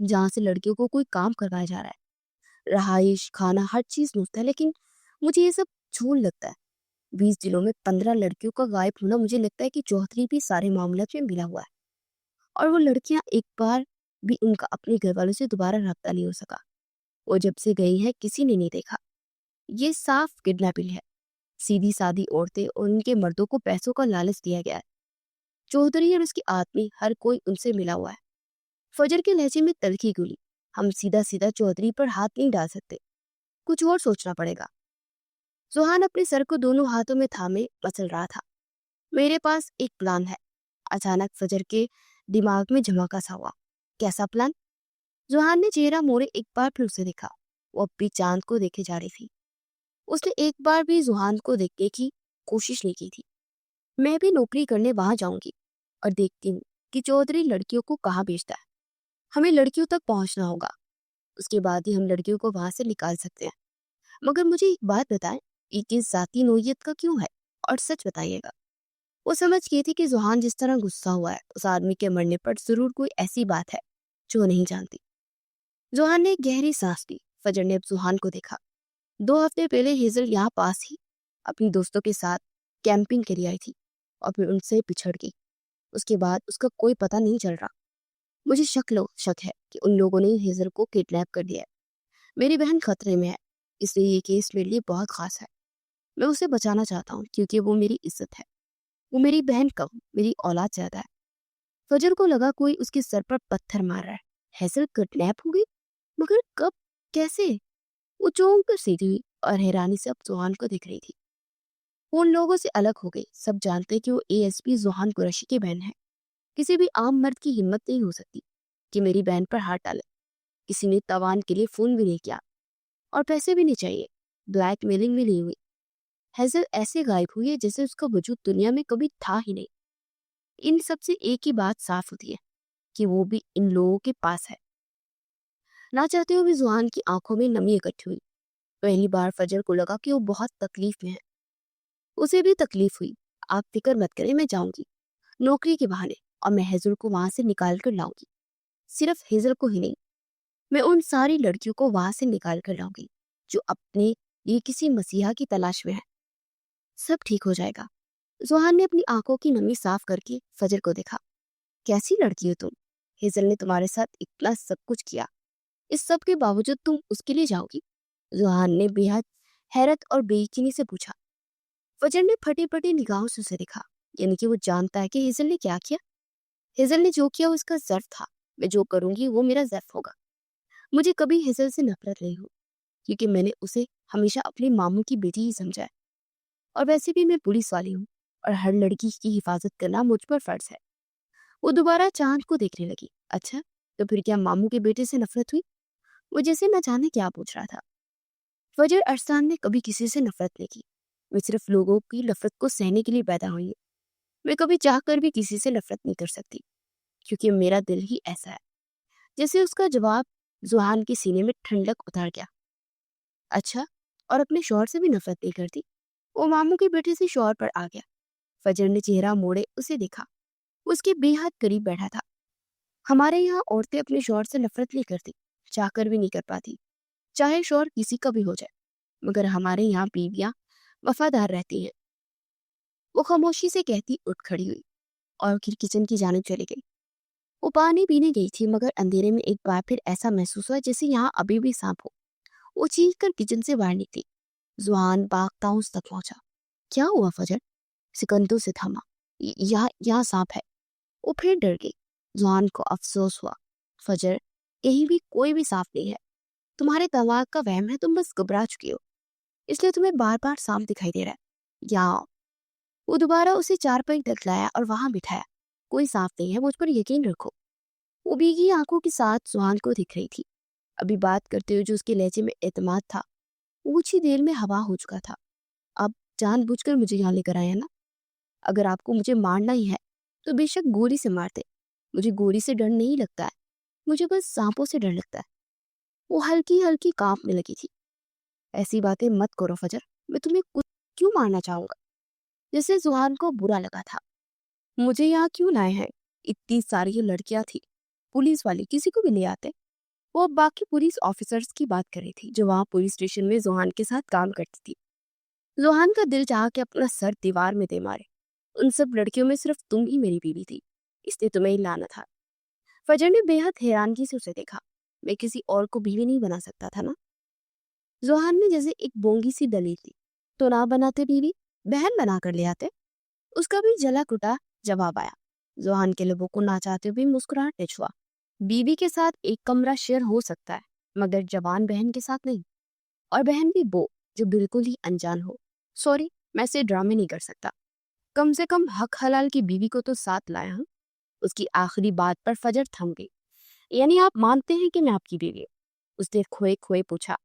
जहां से लड़कियों को कोई काम करवाया जा रहा है। रहाइश, खाना, हर चीज मुफ्त है, लेकिन मुझे ये सब झूठ लगता है। 20 दिनों में 15 लड़कियों का गायब होना, मुझे लगता है कि चौधरी भी सारे मामले में मिला हुआ है। और वो लड़कियां एक बार भी उनका अपने घर वालों से दोबारा रब्ता नहीं हो सका। वो जब से गई है किसी ने नहीं देखा। ये साफ किडनैपिंग है। सीधी सादी औरतें और उनके मर्दों को पैसों का लालच दिया गया है। चौधरी और उसकी आदमी, हर कोई उनसे मिला हुआ है। फजर के लहजे में तल्खी गुली। हम सीधा सीधा चौधरी पर हाथ नहीं डाल सकते, कुछ और सोचना पड़ेगा। सुहान अपने सर को दोनों हाथों में थामे मसल रहा था। मेरे पास एक प्लान है। अचानक फजर के दिमाग में झमाका सा हुआ। कैसा प्लान? जुहान ने चेहरा मोड़े एक बार फिर उसे देखा। वो अब भी चांद को देखे जा रही थी। उसने एक बार भी जुहान को देखने की कोशिश नहीं की थी। मैं भी नौकरी करने वहां जाऊंगी और देखती हूँ कि चौधरी लड़कियों को कहाँ बेचता है। हमें लड़कियों तक पहुंचना होगा, उसके बाद ही हम लड़कियों को वहां से निकाल सकते हैं। मगर मुझे एक बात बताएं, ये किस जाती नोयत का क्यों है? और सच बताइएगा। वो समझ गई थी कि जुहान जिस तरह गुस्सा हुआ है, उस आदमी के मरने पर जरूर कोई ऐसी बात है जो वो नहीं जानती। जुहान ने एक गहरी सांस ली। फजर ने अब जुहान को देखा। 2 हफ्ते पहले हेजल यहाँ पास ही अपनी दोस्तों के साथ कैंपिंग के लिए आई थी और फिर उनसे बिछड़ गई। उसके बाद उसका कोई पता नहीं चल रहा। मुझे शक है कि उन लोगों ने हेजल को किडनैप कर दिया है। मेरी बहन खतरे में है, इसलिए ये केस मेरे लिए बहुत खास है। मैं उसे बचाना चाहता हूँ क्योंकि वो मेरी इज्जत है। वो मेरी बहन कम, मेरी औलाद ज्यादा है। फजर को लगा कोई उसके सर पर पत्थर मार रहा है। हेजल किडनैप हो गई? मगर कब? कैसे? वो चौंक कर सीधी हुई और हैरानी से अब जुहान को दिख रही थी। वो उन लोगों से अलग हो गई। सब जानते कि वो एएसपी जुहान कुरैशी की बहन है। किसी भी आम मर्द की हिम्मत नहीं हो सकती कि मेरी बहन पर हाथ डाले। किसी ने तवान के लिए फोन भी नहीं किया और पैसे भी नहीं चाहिए। ब्लैकमेलिंग भी नहीं हुई। हेजल ऐसे गायब हुई है जैसे उसका वजूद दुनिया में कभी था ही नहीं। इन सबसे एक ही बात साफ होती है कि वो भी इन लोगों के पास है। ना चाहते हुए भी जुहान की आंखों में नमी इकट्ठी हुई। पहली बार फजर को लगा कि वो बहुत तकलीफ में है। उसे भी तकलीफ हुई। आप फिक्र मत करें, मैं जाऊंगी नौकरी के बहाने और मैं हेजल को वहां से निकाल कर लाऊंगी। सिर्फ हेजल को ही नहीं, मैं उन सारी लड़कियों को वहां से निकाल कर लाऊंगी जो अपने लिए किसी मसीहा की तलाश में है। सब ठीक हो जाएगा। जुहान ने अपनी आंखों की नमी साफ करके फजर को देखा। कैसी लड़की हो तुम? हेजल ने तुम्हारे साथ इतना सब कुछ किया, इस सब के बावजूद तुम उसके लिए जाओगी? जुहान ने बेहद हैरत और बेयकीनी से पूछा। फजर ने फटी फटी निगाहों से उसे देखा। यानी कि वो जानता है कि हेजल ने क्या किया। हेजल ने जो किया वो उसका ज़र्फ था। मैं जो करूंगी वो मेरा ज़र्फ होगा। मुझे कभी हेजल से नफरत नहीं हुई क्योंकि मैंने उसे हमेशा अपनी मामू की बेटी ही समझा है। और वैसे भी मैं पुलिस वाली हूँ और हर लड़की की हिफाजत करना मुझ पर फर्ज है। वो दोबारा चांद को देखने लगी। अच्छा, तो फिर क्या मामू के बेटे से नफरत हुई? वो जैसे न जाने क्या पूछ रहा था। फजर अरसान ने कभी किसी से नफरत नहीं की। वे सिर्फ लोगों की नफरत को सहने के लिए पैदा हुई है। मैं कभी चाहकर भी किसी से नफरत नहीं कर सकती क्योंकि मेरा दिल ही ऐसा है। जैसे उसका जवाब जुहान के सीने में ठंडक उतार गया। अच्छा, और अपने शौहर से भी नफरत नहीं करती? वो मामू के बेटे से शौहर पर आ गया। फजर ने चेहरा मोड़े उसे देखा। वो उसके बेहद करीब बैठा था। हमारे यहाँ औरतें अपने शौहर से नफरत नहीं करती, चाहकर भी नहीं कर पाती, चाहे शौहर किसी का भी हो जाए। मगर हमारे यहाँ बीवियां वफादार रहती हैं। वो खामोशी से कहती उठ खड़ी हुई और फिर किचन की जानिब चली गई। वो पानी पीने गई थी मगर अंधेरे में एक बार फिर ऐसा महसूस हुआ जैसे यहाँ अभी भी सांप हो। वो चीख कर किचन से बाहर निकली। जुआन भागता उस तक पहुंचा। क्या हुआ फजर? सिकंदों से थमा। यहाँ सांप है। वो फिर डर गई। जुआन को अफसोस हुआ। फजर, कहीं भी कोई भी सांप नहीं है। तुम्हारे दिमाग का वहम है, तुम बस घबरा चुकी हो, इसलिए तुम्हें बार बार सांप दिखाई दे रहा है। यहाँ वो दोबारा उसे चारपाई तक लाया और वहां बिठाया। कोई सांप नहीं है, मुझ पर यकीन रखो। वो भीगी आंखों के साथ सुहान को दिख रही थी। अभी बात करते हुए जो उसके लहजे में एतमाद था, वो कुछ ही देर में हवा हो चुका था। अब जानबूझकर मुझे यहाँ लेकर आया ना? अगर आपको मुझे मारना ही है तो बेशक गोली से मार दे। मुझे गोली से डर नहीं लगता है, मुझे बस सांपों से डर लगता है। वो हल्की हल्की कांपने लगी थी। ऐसी बातें मत करो फजर, मैं तुम्हें कुछ क्यों मारना चाहूंगा। जैसे जुहान को बुरा लगा था। मुझे यहाँ क्यों लाए हैं? इतनी सारी लड़कियां थी, पुलिस वाले किसी को भी ले आते। वो अब बाकी पुलिस ऑफिसर्स की बात कर रही थी जो वहां पुलिस स्टेशन में जोहान के साथ काम करती थी। जोहान का दिल चाह के अपना सर दीवार में दे मारे। उन सब लड़कियों में सिर्फ तुम ही मेरी बीवी थी, इसलिए तुम्हें ही लाना था। फजर ने बेहद हैरानगी से उसे देखा। मैं किसी और को बीवी नहीं बना सकता था ना? जोहान ने जैसे एक बोंगी सी दलील दी। तो ना बनाते बीवी, बहन बना कर ले आते। उसका भी जला कुटा जवाब आया। जोहान के लबों को ना चाहते हुए मुस्कुराहट छुआ। बीवी के साथ एक कमरा शेयर हो सकता है, मगर जवान बहन के साथ नहीं। और बहन भी वो जो बिल्कुल ही अनजान हो। सॉरी, मैं ऐसे ड्रामे नहीं कर सकता। कम से कम हक हलाल की बीवी को तो साथ लाया हूं। उसकी आखिरी बात पर फजर थम गई। यानी आप मानते हैं कि मैं आपकी बीवी हूं? उसने खोए खोए पूछा।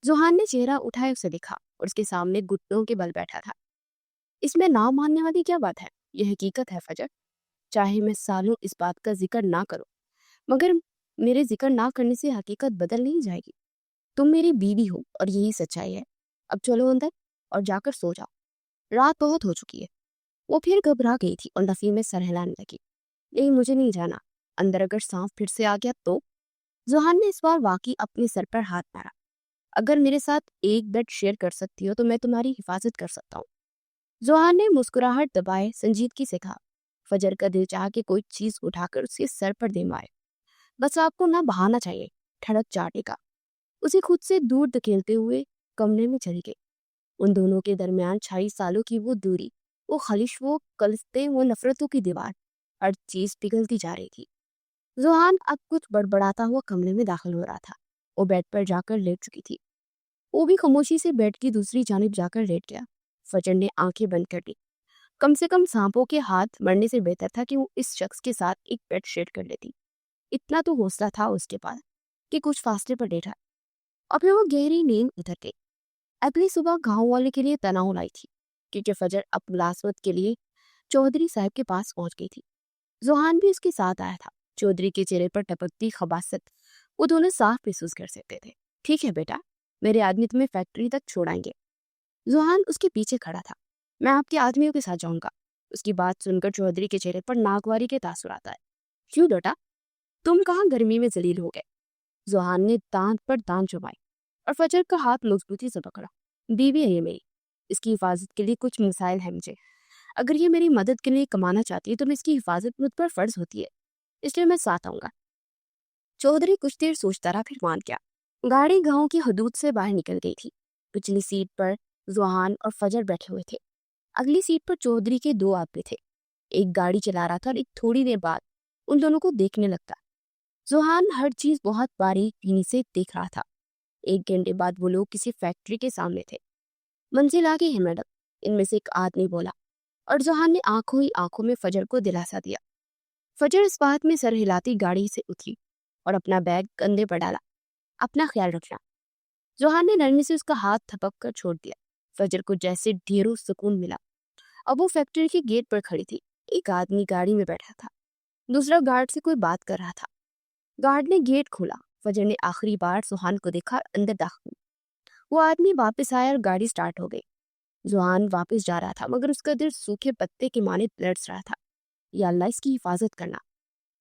जोहान ने चेहरा उठाए उसे देखा और उसके सामने घुटनों के बल बैठा था। इसमें ना मानने वाली क्या बात है? यह हकीकत है फजर। चाहे मैं सालों इस बात का जिक्र ना करूं, मगर मेरे जिक्र ना करने से हकीकत बदल नहीं जाएगी। तुम मेरी बीवी हो और यही सच्चाई है। अब चलो अंदर और जाकर सो जाओ, रात बहुत हो चुकी है। वो फिर घबरा गई थी और नफी में सर हिलाने लगी। नहीं, मुझे नहीं जाना। अंदर अगर सांप फिर से आ गया तो? जोहान ने इस बार वाकई अपने सर पर हाथ मारा। अगर मेरे साथ एक बेड शेयर कर सकती हो तो मैं तुम्हारी हिफाजत कर सकता हूँ। जोहान ने मुस्कुराहट दबाए संजीदगी से कहा। फजर का दिल चाह के कोई चीज उठाकर उसके सर पर दे मारे। बस आपको ना बहाना चाहिए, ठड़क चाटे का। उसे खुद से दूर धकेलते हुए कमरे में चली गई। उन दोनों के दरमियान 6 सालों की वो दूरी, वो खलिश, वो कलस्ते, वो नफरतों की दीवार, हर चीज पिघलती जा रही थी। जोहान अब कुछ बड़बड़ाता हुआ कमरे में दाखिल हो रहा था। वो बेड पर जाकर लेट चुकी थी। वो भी खामोशी से बेड की दूसरी जानिब जाकर लेट गया। फजर ने आंखें बंद कर ली। कम से कम सांपों के हाथ मरने से बेहतर था कि वो इस शख्स के साथ एक बेड शेयर कर लेती। इतना तो हौसला था उसके पास कि कुछ फासले पर लेटा। और फिर वो गहरी नींद उतर गई। अगली सुबह गांव वाले के लिए तनाव लाई थी, क्योंकि फजर अब मुलाजमत के लिए चौधरी साहब के पास पहुंच गई थी। जोहान भी उसके साथ आया था। चौधरी के चेहरे पर टपकती खबासत वो दोनों साफ महसूस कर सकते थे। ठीक है बेटा, मेरे आदमी तुम्हें फैक्ट्री तक छोड़ाएंगे। जोहान उसके पीछे खड़ा था। मैं आपके आदमियों के साथ जाऊंगा। उसकी बात सुनकर चौधरी के चेहरे पर नागवारी के तासुर आता है। क्यों बेटा, तुम कहाँ गर्मी में जलील हो गए? जोहान ने दांत पर दांत जमाई और फजर का हाथ मजबूती से पकड़ा। बीवी है ये मेरी, इसकी हिफाजत के लिए कुछ मिसाइल है मुझे। अगर ये मेरी मदद के लिए कमाना चाहती है तो मैं इसकी हिफाजत मुझ पर फर्ज होती है, इसलिए मैं साथ आऊंगा। चौधरी कुछ देर सोचता रहा, फिर मान गया। गाड़ी गांव की हदूद से बाहर निकल गई थी। पिछली सीट पर जुहान और फजर बैठे हुए थे। अगली सीट पर चौधरी के दो आदमी थे। एक गाड़ी चला रहा था और एक थोड़ी देर बाद उन दोनों को देखने लगता। जुहान हर चीज बहुत बारीकी से देख रहा था। 1 घंटे बाद वो लोग किसी फैक्ट्री के सामने थे। मंजिल आ गई है मैडम, इनमें से एक आदमी बोला। और जुहान ने आंखों ही आंखों में फजर को दिलासा दिया। फजर इस बात में सर हिलाती गाड़ी से उतरी और अपना बैग कंधे पर डाला। अपना ख्याल रखना। जोहान ने नरमी से उसका हाथ थपक कर छोड़ दिया। फजर को जैसे ढेरों सुकून मिला। अब वो फैक्ट्री के गेट पर खड़ी थी। एक आदमी गाड़ी में बैठा था, दूसरा गार्ड से कोई बात कर रहा था। गार्ड ने गेट खोला। फजर ने आखिरी बार सुहान को देखा, अंदर दाखिल हुई। वो आदमी वापस आया और गाड़ी स्टार्ट हो गई। जोहान वापस जा रहा था, मगर उसका दिल सूखे पत्ते के माने लड़स रहा था। या अल्लाह, इसकी हिफाजत करना।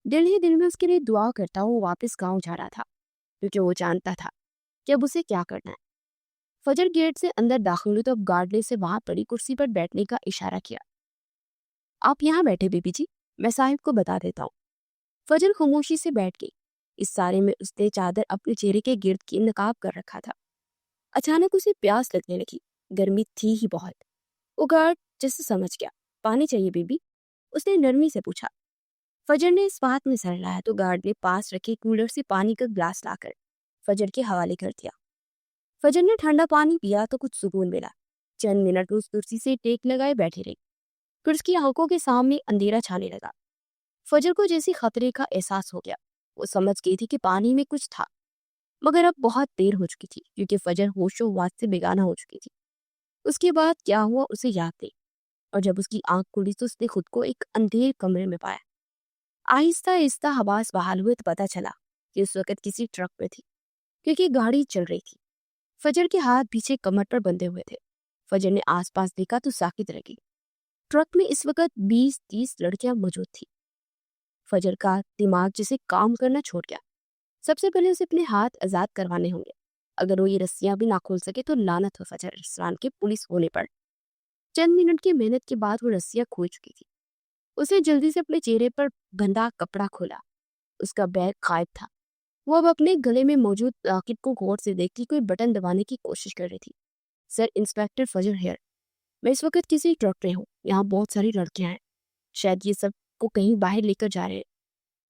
दिल ही दिल में उसके लिए दुआ करता वो वापस गांव जा रहा था, क्योंकि वो जानता था कि अब उसे क्या करना है। फजर गेट से अंदर दाखिल हुई तो अब गार्ड ने उसे वहां पड़ी कुर्सी पर बैठने का इशारा किया। आप यहाँ बैठे बीबी जी, मैं साहिब को बता देता हूँ। फजर खामोशी से बैठ गई। इस सारे में उसने चादर अपने चेहरे के गिर्द की नकाब कर रखा था। अचानक उसे प्यास लगने लगी। गर्मी थी ही बहुत। वो गार्ड जैसे समझ गया। पानी चाहिए बीबी, उसने नरमी से पूछा। फजर ने इस बात में सर लाया तो गार्ड ने पास रखे कूलर से पानी का ग्लास लाकर फजर के हवाले कर दिया। फजर ने ठंडा पानी पिया तो कुछ सुकून मिला। चंद मिनट उस कुर्सी से टेक लगाए बैठी रही। फिर उसकी आंखों के सामने अंधेरा छाने लगा। फजर को जैसे खतरे का एहसास हो गया। वो समझ गई थी कि पानी में कुछ था, मगर अब बहुत देर हो चुकी थी, क्योंकि फजर होशो हवास से बेगाना हो चुकी थी। उसके बाद क्या हुआ उसे याद नहीं। और जब उसकी आंख खुली तो उसने खुद को एक अंधेरे कमरे में पाया। आहिस्ता आहिस्ता हवास बहाल हुए तो पता चला कि उस वक्त किसी ट्रक में थी। क्योंकि गाड़ी चल रही थी। फजर के हाथ पीछे कमर पर बंधे हुए थे। फजर ने आसपास देखा तो साकित रह। ट्रक में इस वक्त 20-30 लड़कियां मौजूद थी। फजर का दिमाग जैसे काम करना छोड़ गया। सबसे पहले उसे अपने हाथ आजाद करवाने होंगे। अगर वो ये रस्सियां भी ना खोल सके तो लानत हो फजर रेस्टोरेंट के पुलिस होने पर। चंद मिनट की मेहनत के बाद वो रस्सियां खो चुकी थी। उसने जल्दी से अपने चेहरे पर बंधा कपड़ा खोला। उसका बैग गायब था। वो अब अपने गले में मौजूद लॉकेट को गौर से देखती कोई बटन दबाने की कोशिश कर रही थी। सर, इंस्पेक्टर फजर हेयर। मैं इस वक्त किसी ट्रक में हूँ। यहाँ बहुत सारी लड़कियां हैं। शायद ये सब को कहीं बाहर लेकर जा रहे हैं।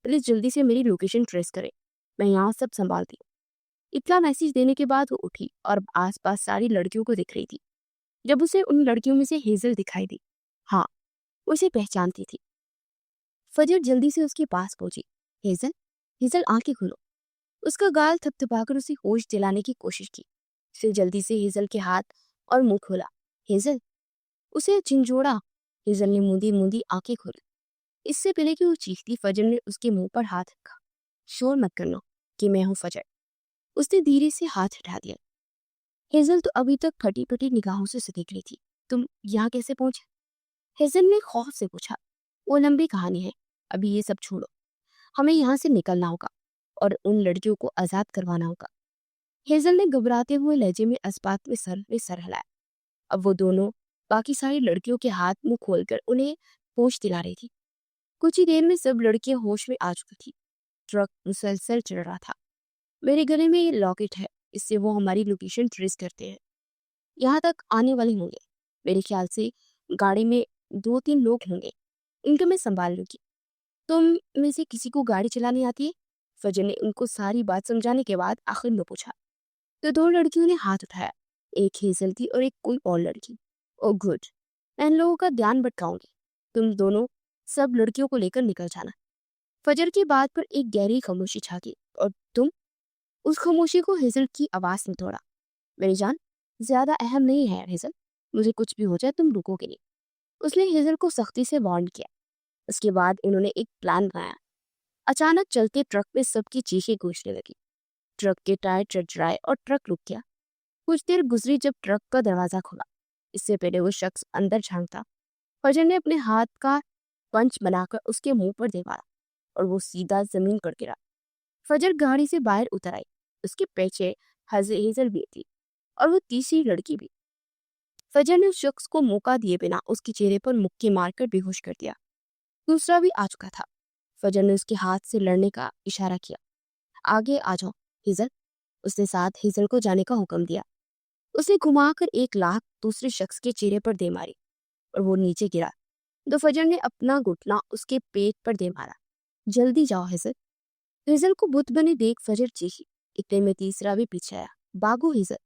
प्लीज जल्दी से मेरी लोकेशन ट्रेस करें। मैं यहाँ सब संभालती हूँ। इतना मैसेज देने के बाद वो उठी और आसपास सारी लड़कियों को दिख रही थी। जब उसे उन लड़कियों में से हेजल दिखाई दी, हाँ, उसे पहचानती थी। फजर जल्दी से उसके पास पहुंची। हेजल, हेजल आंखें खोलो। उसका गाल थपथपाकर उसे होश दिलाने की कोशिश की। फिर जल्दी से हेजल के हाथ और मुंह खोला। हेजल, उसे झिंझोड़ा। हेजल ने मूंदी मूंदी आंखें खोली। इससे पहले कि वो चीखती, फजर ने उसके मुंह पर हाथ रखा। शोर मत करना कि मैं हूं फजर। उसने धीरे से हाथ हटा दिया। हेजल तो अभी तक फटी फटी निगाहों से देख रही थी। तुम यहाँ कैसे पहुंचे? हेजल ने खौफ से पूछा। वो लंबी कहानी है, अभी ये सब छोड़ो। हमें यहाँ से निकलना होगा और उन लड़कियों को आजाद करवाना होगा। हेजल ने घबराते हुए लहजे में अस्पात में सर हिलाया। अब वो दोनों बाकी सारी लड़कियों के हाथ मुंह खोलकर उन्हें होश दिला रही थी। कुछ ही देर में सब लड़कियां होश में आ चुकी थी। ट्रक मुसलसल चल रहा था। मेरे गले में ये लॉकेट है, इससे वो हमारी लोकेशन ट्रेस करते हैं। यहाँ तक आने वाले होंगे। मेरे ख्याल से गाड़ी में 2-3 लोग होंगे। इनको मैं संभाल लूंगी। तुम में से किसी को गाड़ी चलानी आती है? फजर ने उनको सारी बात समझाने के बाद आखिर में पूछा। तो 2 लड़कियों ने हाथ उठाया। एक हेजल थी और एक कोई और लड़की। ओ गुड, मैं इन लोगों का ध्यान भटकाऊंगी। तुम दोनों सब लड़कियों को लेकर निकल जाना। फजर की बात पर एक गहरी खामोशी छा गई और तुम? उस खामोशी को हेजल की आवाज ने तोड़ा। मेरी जान, ज्यादा अहम नहीं है हेजल। मुझे कुछ भी हो जाए तुम रुकोगे नहीं। उसने हेजल को सख्ती से वार्न किया। उसके बाद उन्होंने एक प्लान बनाया। अचानक चलते ट्रक में सबकी चीखें गूंजने लगी। ट्रक के टायर चरचराए और ट्रक रुक गया। कुछ देर गुजरी जब ट्रक का दरवाजा खुला। इससे पहले वो शख्स अंदर झांकता, फजर ने अपने हाथ का पंच बनाकर उसके मुंह पर दे मारा और वो सीधा जमीन पर गिरा। फजर गाड़ी से बाहर उतर आई। उसके पीछे हेजल भी थी और वो तीसरी लड़की भी। फजर ने उस शख्स को मौका दिए बिना उसके चेहरे पर मुक्के मारकर बेहोश कर दिया। दूसरा भी आ चुका था। फजर ने उसके हाथ से लड़ने का इशारा किया। आगे आ जाओ हेजल। उसने साथ हेजल को जाने का हुक्म दिया। उसे घुमाकर एक लात दूसरे शख्स के चेहरे पर दे मारी और वो नीचे गिरा। तो फजर ने अपना घुटना उसके पेट पर दे मारा। जल्दी जाओ हेजल। हेजल को बुत बने देख फजर चीखी। इतने में तीसरा भी पीछे आया। भागो हेजल।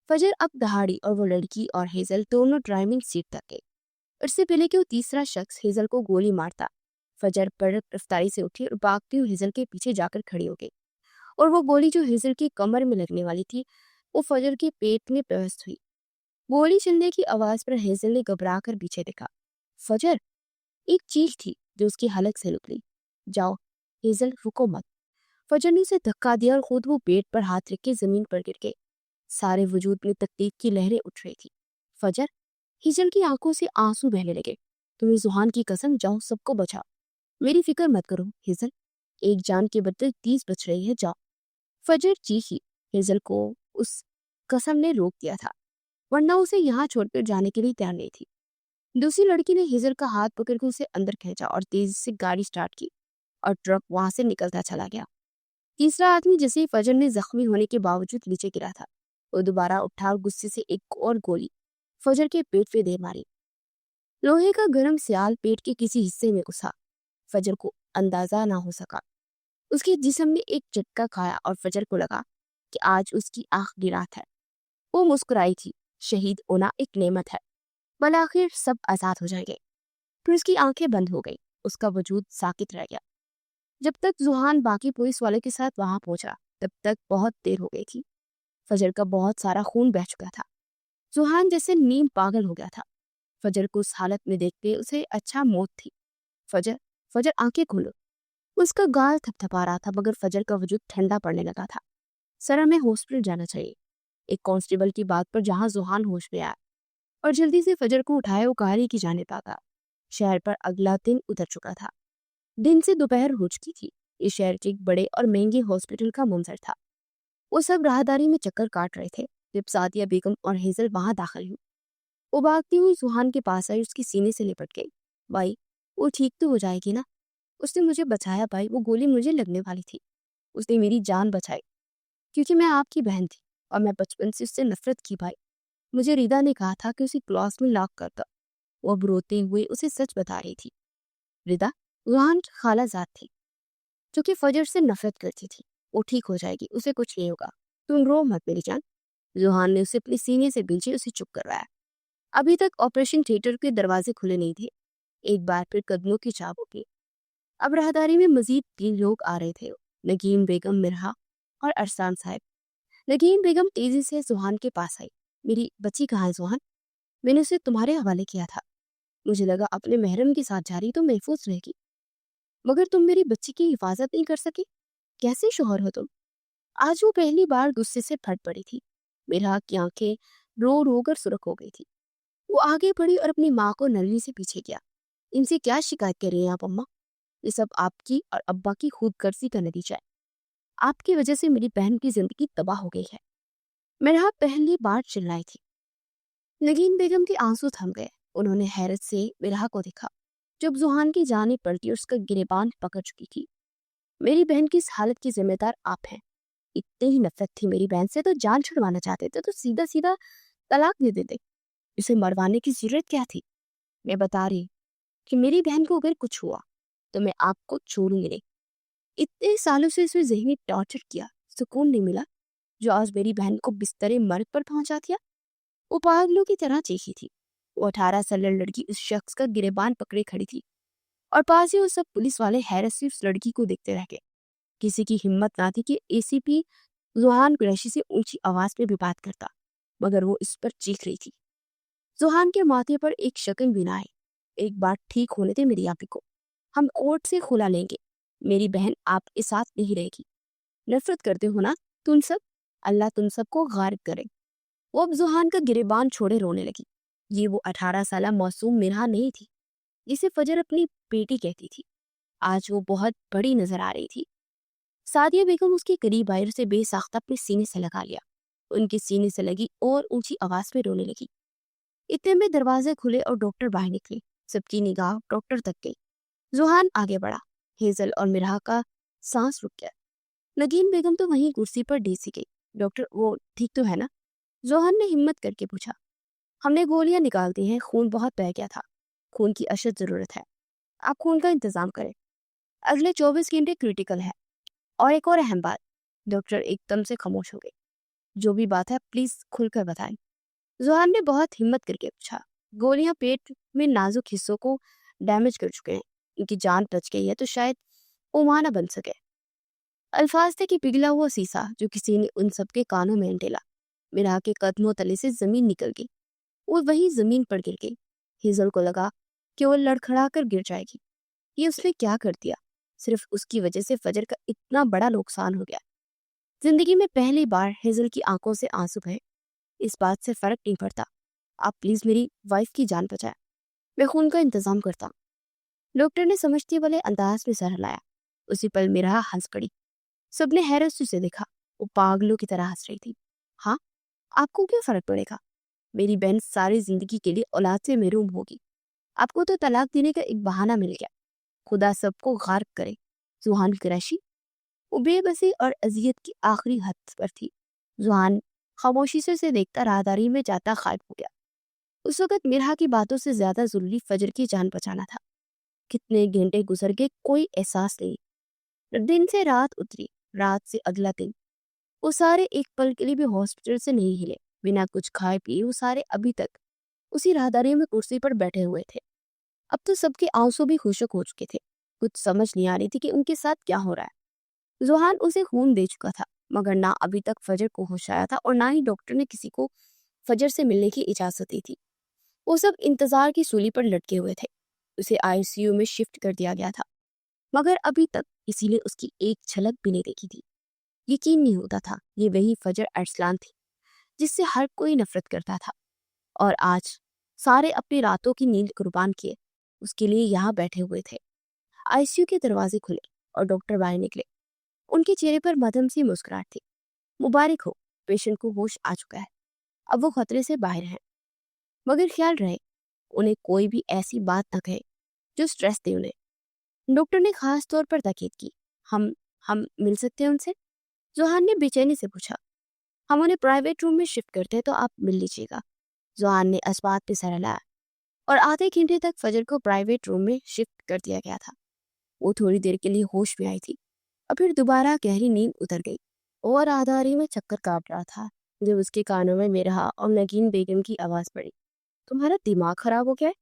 फजर अब दहाड़ी और वो लड़की और हेजल दोनों ड्राइविंग सीट तक गए। इससे पहले कि वो तीसरा शख्स हेजल को गोली मारता, फजर पर रफ्तारी से उठी और भागती हुई हेजल के पीछे जाकर खड़ी हो गई। और वो गोली जो हेजल की कमर में लगने वाली थी, वो फजर के पेट में प्रवेश हुई। गोली चलने की आवाज पर हेजल ने घबरा कर पीछे देखा। फजर! एक चीख थी जो उसकी हलक से निकली। जाओ हेजल, रुको मत। फजर ने उसे धक्का दिया और खुद वो पेट पर हाथ रख के जमीन पर गिर गए। सारे वजूद में तकलीफ की लहरें उठ रही थी। फजर! हेजल की आंखों से आंसू बहने लगे। तुम्हें जुहान की कसम, जाओ सबको बचाओ। मेरी फिक्र मत करो हेजल, एक जान के बदले 30 बच रही है, जाओ। फजर चीखी। हेजल को उस कसम ने रोक दिया था, वरना उसे यहाँ छोड़कर जाने के लिए तैयार नहीं थी। दूसरी लड़की ने हेजल का हाथ पकड़कर उसे अंदर खींचा और तेजी से गाड़ी स्टार्ट की और ट्रक वहां से निकलता चला गया। तीसरा आदमी जैसे ही फजर ने जख्मी होने के बावजूद नीचे गिरा था, वो दोबारा उठा और गुस्से से एक और गोली फजर के पेट पे दे मारी। लोहे का गर्म सियाल पेट के किसी हिस्से में घुसा। फजर को अंदाजा ना हो सका। उसके जिस्म ने एक झटका खाया और फजर को लगा कि आज उसकी आखिरी रात है। वो मुस्कुराई थी। शहीद होना एक नेमत है, भला आखिर सब आजाद हो जाएंगे। फिर उसकी आंखें बंद हो गई। उसका वजूद साकित रह गया। जब तक जुहान बाकी पुलिस वाले के साथ वहां पहुंचा, तब तक बहुत देर हो गई थी। फजर का बहुत सारा खून बह चुका था। जुहान जैसे नींद पागल हो गया था। फजर को उस हालत में देखते उसे अच्छा मौत थी। फजर, फजर आंखें खोलो। उसका गाल थपथपा रहा था, मगर फजर का वजूद ठंडा पड़ने लगा था। सर हमें हॉस्पिटल जाना चाहिए, एक कांस्टेबल की बात पर जहां जुहान होश में आया और जल्दी से फजर को उठाए वो गाड़ी की जाने भागा। शहर पर अगला दिन उतर चुका था। दिन से दोपहर हो चुकी थी। इस शहर के एक बड़े और महंगे हॉस्पिटल का मंजर था। वो सब राहदारी में चक्कर काट रहे थे जब सादिया बेगम और हेजल वहां दाखिल हुई। वो भागती हुई सुहान के पास आई, उसके सीने से लिपट गई। भाई, वो ठीक तो हो जाएगी ना? उसने मुझे बचाया भाई, वो गोली मुझे लगने वाली थी। उसने मेरी जान बचाई क्योंकि मैं आपकी बहन थी और मैं बचपन से उससे नफरत की भाई। मुझे रिदा ने कहा था कि उसे क्लास में लॉक कर दो। वो अब रोते हुए उसे सच बता रही थी। रिदा रुहान खालाजाद थी जो कि फजर से नफरत करती थी। वो ठीक हो जाएगी, उसे कुछ नहीं होगा, तुम रो मत मेरी जान। रुहान ने उसे अपने सीने से बिलचे उसे चुप करवाया। अभी तक ऑपरेशन थिएटर के दरवाजे खुले नहीं थे। एक बार फिर कदमों की चाप होगी। अब राहदारी में मजीद 3 लोग आ रहे थे, नगीन बेगम, मिरहा और अरसान साहब। नगीन बेगम तेजी से सुहान के पास आई। मेरी बच्ची कहाँ है सुहान? मैंने उसे तुम्हारे हवाले किया था। मुझे लगा अपने महरम के साथ जा रही तो महफूज रहेगी, मगर तुम मेरी बच्ची की हिफाजत नहीं कर सकी। कैसे शोहर हो तुम? आज वो पहली बार गुस्से से फट पड़ी थी। मिरहा की आंखें रो रो कर सुरख हो गई थी। वो आगे बढ़ी और अपनी माँ को नरमी से पीछे किया। इनसे क्या शिकायत कर रही हैं आप अम्मा? ये सब आपकी और अब्बा की खुदगर्जी का नतीजा है। आपकी वजह से मेरी बहन की जिंदगी तबाह हो गई है। मेरा पहली बार चिल्लाई थी। नगीन बेगम के आंसू थम गए। उन्होंने हैरत से मिराह को देखा जब जुहान की जाने पलटी और उसका गिरेबान पकड़ चुकी थी। मेरी बहन की इस हालत की जिम्मेदार आप हैं। इतनी ही नफरत थी मेरी बहन से तो जान छुड़वाना चाहते थे तो सीधा सीधा तलाक दे देते। इसे मरवाने की जरूरत क्या थी? मैं बता रही कि मेरी बहन को अगर कुछ हुआ तो मैं आपको छोड़ूंगी नहीं। इतने सालों से इसे जहनी टॉर्चर किया, सुकून नहीं मिला, जो आज मेरी बहन को बिस्तरे मर्द पर पहुंचा दिया। वो पागलों की तरह चीखी थी। वो 18 साल लड़की उस शख्स का गिरेबान पकड़े खड़ी थी और पास ही वो सब पुलिस वाले हैरत से उस लड़की को देखते रह गए। किसी की हिम्मत ना थी कि एसीपी जुहान कुरैशी से ऊंची आवाज में भी बात करता, मगर वो इस पर चीख रही थी। जुहान के माथे पर एक शकन भी ना आई। एक बार ठीक होने दे मेरी आपी को, हम कोर्ट से खुला लेंगे। मेरी बहन आपके साथ नहीं रहेगी। नफरत करते हो ना तुम सब? अल्लाह तुम सबको गारिब करे। वो अब जुहान का गिरेबान छोड़े रोने लगी। ये वो 18 साल मासूम मिरहा नहीं थी जिसे फजर अपनी बेटी कहती थी। आज वो बहुत बड़ी नजर आ रही थी। सादिया बेगम उसके करीब आई और उसे बेसाख्ता अपने सीने से लगा लिया। उनके सीने से लगी और ऊंची आवाज में रोने लगी। इतने में दरवाजे खुले और डॉक्टर बाहर निकले। सबकी निगाह डॉक्टर तक गई। जुहान आगे बढ़ा। हेजल और मिरहा का सांस रुक गया। नगीन बेगम तो वहीं कुर्सी पर डेसी गई। डॉक्टर, वो ठीक तो है ना? जोहन ने हिम्मत करके पूछा। हमने गोलियां निकाल दी हैं, खून बहुत बह गया था। खून की अशद जरूरत है, आप खून का इंतजाम करें। अगले 24 घंटे क्रिटिकल है। और एक और अहम बात। डॉक्टर एकदम से खामोश हो गए। जो भी बात है प्लीज खुलकर बताएं। जोहान ने बहुत हिम्मत करके पूछा। गोलियां पेट में नाजुक हिस्सों को डैमेज कर चुके हैं। इनकी जान बच गई है तो शायद वो वहां ना बन सके। अल्फाज थे कि पिघला हुआ शीशा जो किसी ने उन सबके कानों में अंडेला। मिरा के कदमों तले से जमीन निकल गई। वो वही जमीन पर गिर गई। हेजल को लगा कि वो लड़खड़ा कर गिर जाएगी। ये उसने क्या कर दिया? सिर्फ उसकी वजह से फजर का इतना बड़ा नुकसान हो गया। जिंदगी में पहली बार हेजल की आंखों से आंसू बहे। इस बात से फर्क नहीं पड़ता, आप प्लीज मेरी वाइफ की जान बचाए, मैं खून का इंतजाम करता हूँ। डॉक्टर ने समझती वाले अंदाज में सर हिलाया। उसी पल मेरा हंस पड़ी। सबने हैरत से उसे देखा। वो पागलों की तरह हंस रही थी। हाँ, आपको क्यों फर्क पड़ेगा? मेरी बहन सारी जिंदगी के लिए औलाद से महरूम होगी। आपको तो तलाक देने का एक बहाना मिल गया। खुदा सबको गार्क करे। जुहान कुरैशी। वो बेबसी और अजियत की आखिरी हद पर थी। जुहान खामोशी से उसे देखता राहदारी में जाता गायब हो गया। उस वक्त मिरहा की बातों से ज्यादा जरूरी फजर की जान बचाना था। कितने घंटे गुजर गए कोई एहसास नहीं। दिन से रात उतरी, रात से अगला दिन। वो सारे एक पल के लिए भी हॉस्पिटल से नहीं हिले। बिना कुछ खाए पिए वो सारे अभी तक उसी राहदारी में कुर्सी पर बैठे हुए थे। अब तो सबके आंसू भी खुशक हो चुके थे। कुछ समझ नहीं आ रही थी कि उनके साथ क्या हो रहा है। जुहान उसे खून दे चुका था, मगर ना अभी तक फजर को होश आया था और ना ही डॉक्टर ने किसी को फजर से मिलने की इजाजत दी थी। वो सब इंतजार की सूली पर लटके हुए थे। उसे आईसीयू में शिफ्ट कर दिया गया था, मगर अभी तक किसी ने उसकी एक झलक भी नहीं देखी थी। यकीन नहीं होता था ये वही फजर अरसलान थी जिससे हर कोई नफरत करता था। और आज सारे अपनी रातों की नींद कुर्बान किए उसके लिए यहाँ बैठे हुए थे। आईसीयू के दरवाजे खुले और डॉक्टर बाहर निकले। उनके चेहरे पर मध्यम सी मुस्कुराहट थी। मुबारक हो, पेशेंट को होश आ चुका है, अब वो खतरे से बाहर है, मगर ख्याल रहे उन्हें कोई भी ऐसी बात न कहे जो स्ट्रेस दे उन्हें। डॉक्टर ने खास तौर पर ताकीद की। हम हम मिल सकते हैं उनसे? जोहान ने बेचैनी से पूछा। हम उन्हें प्राइवेट रूम में शिफ्ट करते हैं तो आप मिल लीजिएगा। जोहान ने इस्बात पे सर हिलाया और आधे घंटे तक फजर को प्राइवेट रूम में शिफ्ट कर दिया गया था। वो थोड़ी देर के लिए होश में आई थी और फिर दोबारा गहरी नींद उतर गई और आधारी में चक्कर काट रहा था जब उसके कानों में मेरा और नगीन बेगम की आवाज पड़ी। तुम्हारा दिमाग खराब हो गया है?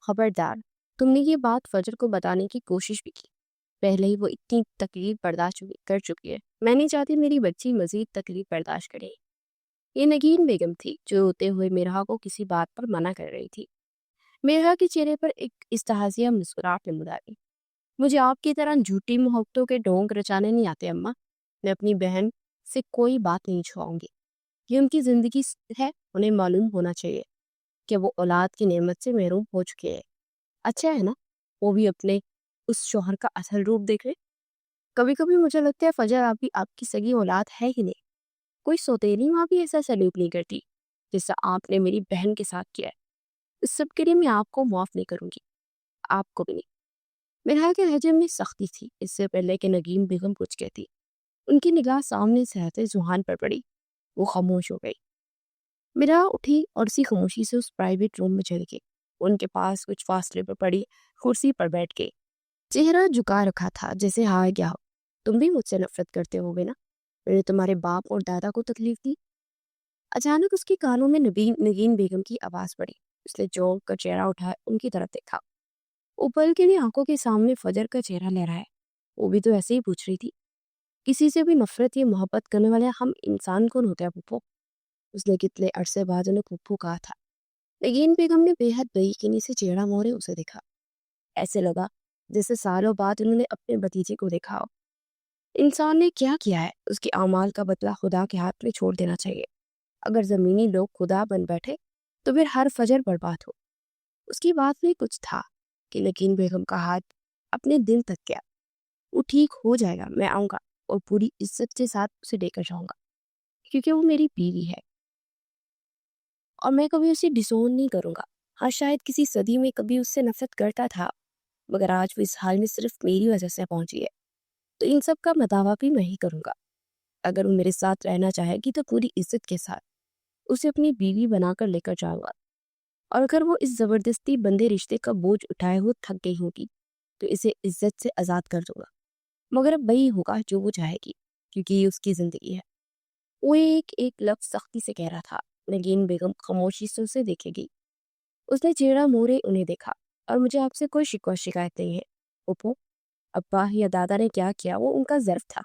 खबरदार, तुमने ये बात फजर को बताने की कोशिश भी की। पहले ही वो इतनी तकलीफ बर्दाश्त कर चुकी है, मैं नहीं चाहती मेरी बच्ची मजीद तकलीफ बर्दाश्त करे। ये नगीन बेगम थी जो रोते हुए मेरहा को किसी बात पर मना कर रही थी। मेरहा के चेहरे पर एक इस्तेहाजिया मुस्कुराहट नमूद आई। मुझे आपकी तरह झूठी मोहब्बतों के ढोंग रचाने नहीं आते अम्मा। मैं अपनी बहन से कोई बात नहीं छुपाऊंगी। ये उनकी जिंदगी है, उन्हें मालूम होना चाहिए कि वो औलाद की नेमत से महरूम हो चुके हैं। अच्छा है ना, वो भी अपने उस शौहर का असल रूप देख ले। कभी कभी मुझे लगता है फजर आप भी आपकी सगी औलाद है ही नहीं। कोई सौतेली माँ भी ऐसा सलूक नहीं करती जैसा आपने मेरी बहन के साथ किया है। इस सब के लिए मैं आपको माफ नहीं करूंगी, आपको भी नहीं। मेरा के लहजे में सख्ती थी। इससे पहले कि नगीन बेगम कुछ कहती, उनकी निगाह सामने से आते जुहान पर पड़ी। वो खामोश हो गई। मेरा उठी और उसी खामोशी से उस प्राइवेट रूम में चली गई। उनके पास कुछ फासले पर पड़ी कुर्सी पर बैठ गई। चेहरा झुका रखा था जैसे हार गया हो। तुम भी मुझसे नफरत करते होगे ना? मैंने तुम्हारे बाप और दादा को तकलीफ दी। अचानक उसके कानों में नगीन बेगम की आवाज पड़ी। उसने चौंक कर चेहरा उठाया, उनकी तरफ देखा। ऊपर के लिए आंखों के सामने फजर का चेहरा लहरा है। वो भी तो ऐसे ही पूछ रही थी। किसी से भी नफरत या मोहब्बत करने वाले हम इंसान कौन होते हैं पुप्पो? उसने कितने अरसे बाद उन्हें पुप्पो कहा था। नगीन बेगम ने बेहद बेयकीनी से चेहरा मोड़े उसे देखा। ऐसे लगा जैसे सालों बाद उन्होंने अपने भतीजे को देखा हो। इंसान ने क्या किया है उसके अमाल का बदला खुदा के हाथ में छोड़ देना चाहिए। अगर जमीनी लोग खुदा बन बैठे तो फिर हर फजर बर्बाद हो। उसकी बात में कुछ था कि नगीन बेगम का हाथ अपने दिल तक गया। वो ठीक हो जाएगा, मैं आऊंगा और पूरी इज्जत के साथ उसे लेकर जाऊंगा, क्योंकि वो मेरी बीवी है और मैं कभी उसे डिसोन नहीं करूंगा। हाँ, शायद किसी सदी में कभी उससे नफरत करता था, मगर आज वो इस हाल में सिर्फ मेरी वजह से पहुंची है, तो इन सब का मदावा भी मैं ही करूंगा। अगर वो मेरे साथ रहना चाहेगी तो पूरी इज्जत के साथ उसे अपनी बीवी बनाकर लेकर जाऊंगा। और अगर वो इस जबरदस्ती बंधे रिश्ते का बोझ उठाए हुए थक गई होगी तो इसे इज्जत से आजाद कर दूंगा। मगर अब वही होगा जो वो चाहेगी, क्योंकि ये उसकी जिंदगी है। वो एक एक लफ्ज सख्ती से कह रहा था। नगीन बेगम खामोशी से उसे देखेगी। उसने चेहरा मोड़े उन्हें देखा। और मुझे आपसे कोई शिकवा शिकायत नहीं है ओप्पो। अब्बा या दादा ने क्या किया वो उनका ज़र्फ था,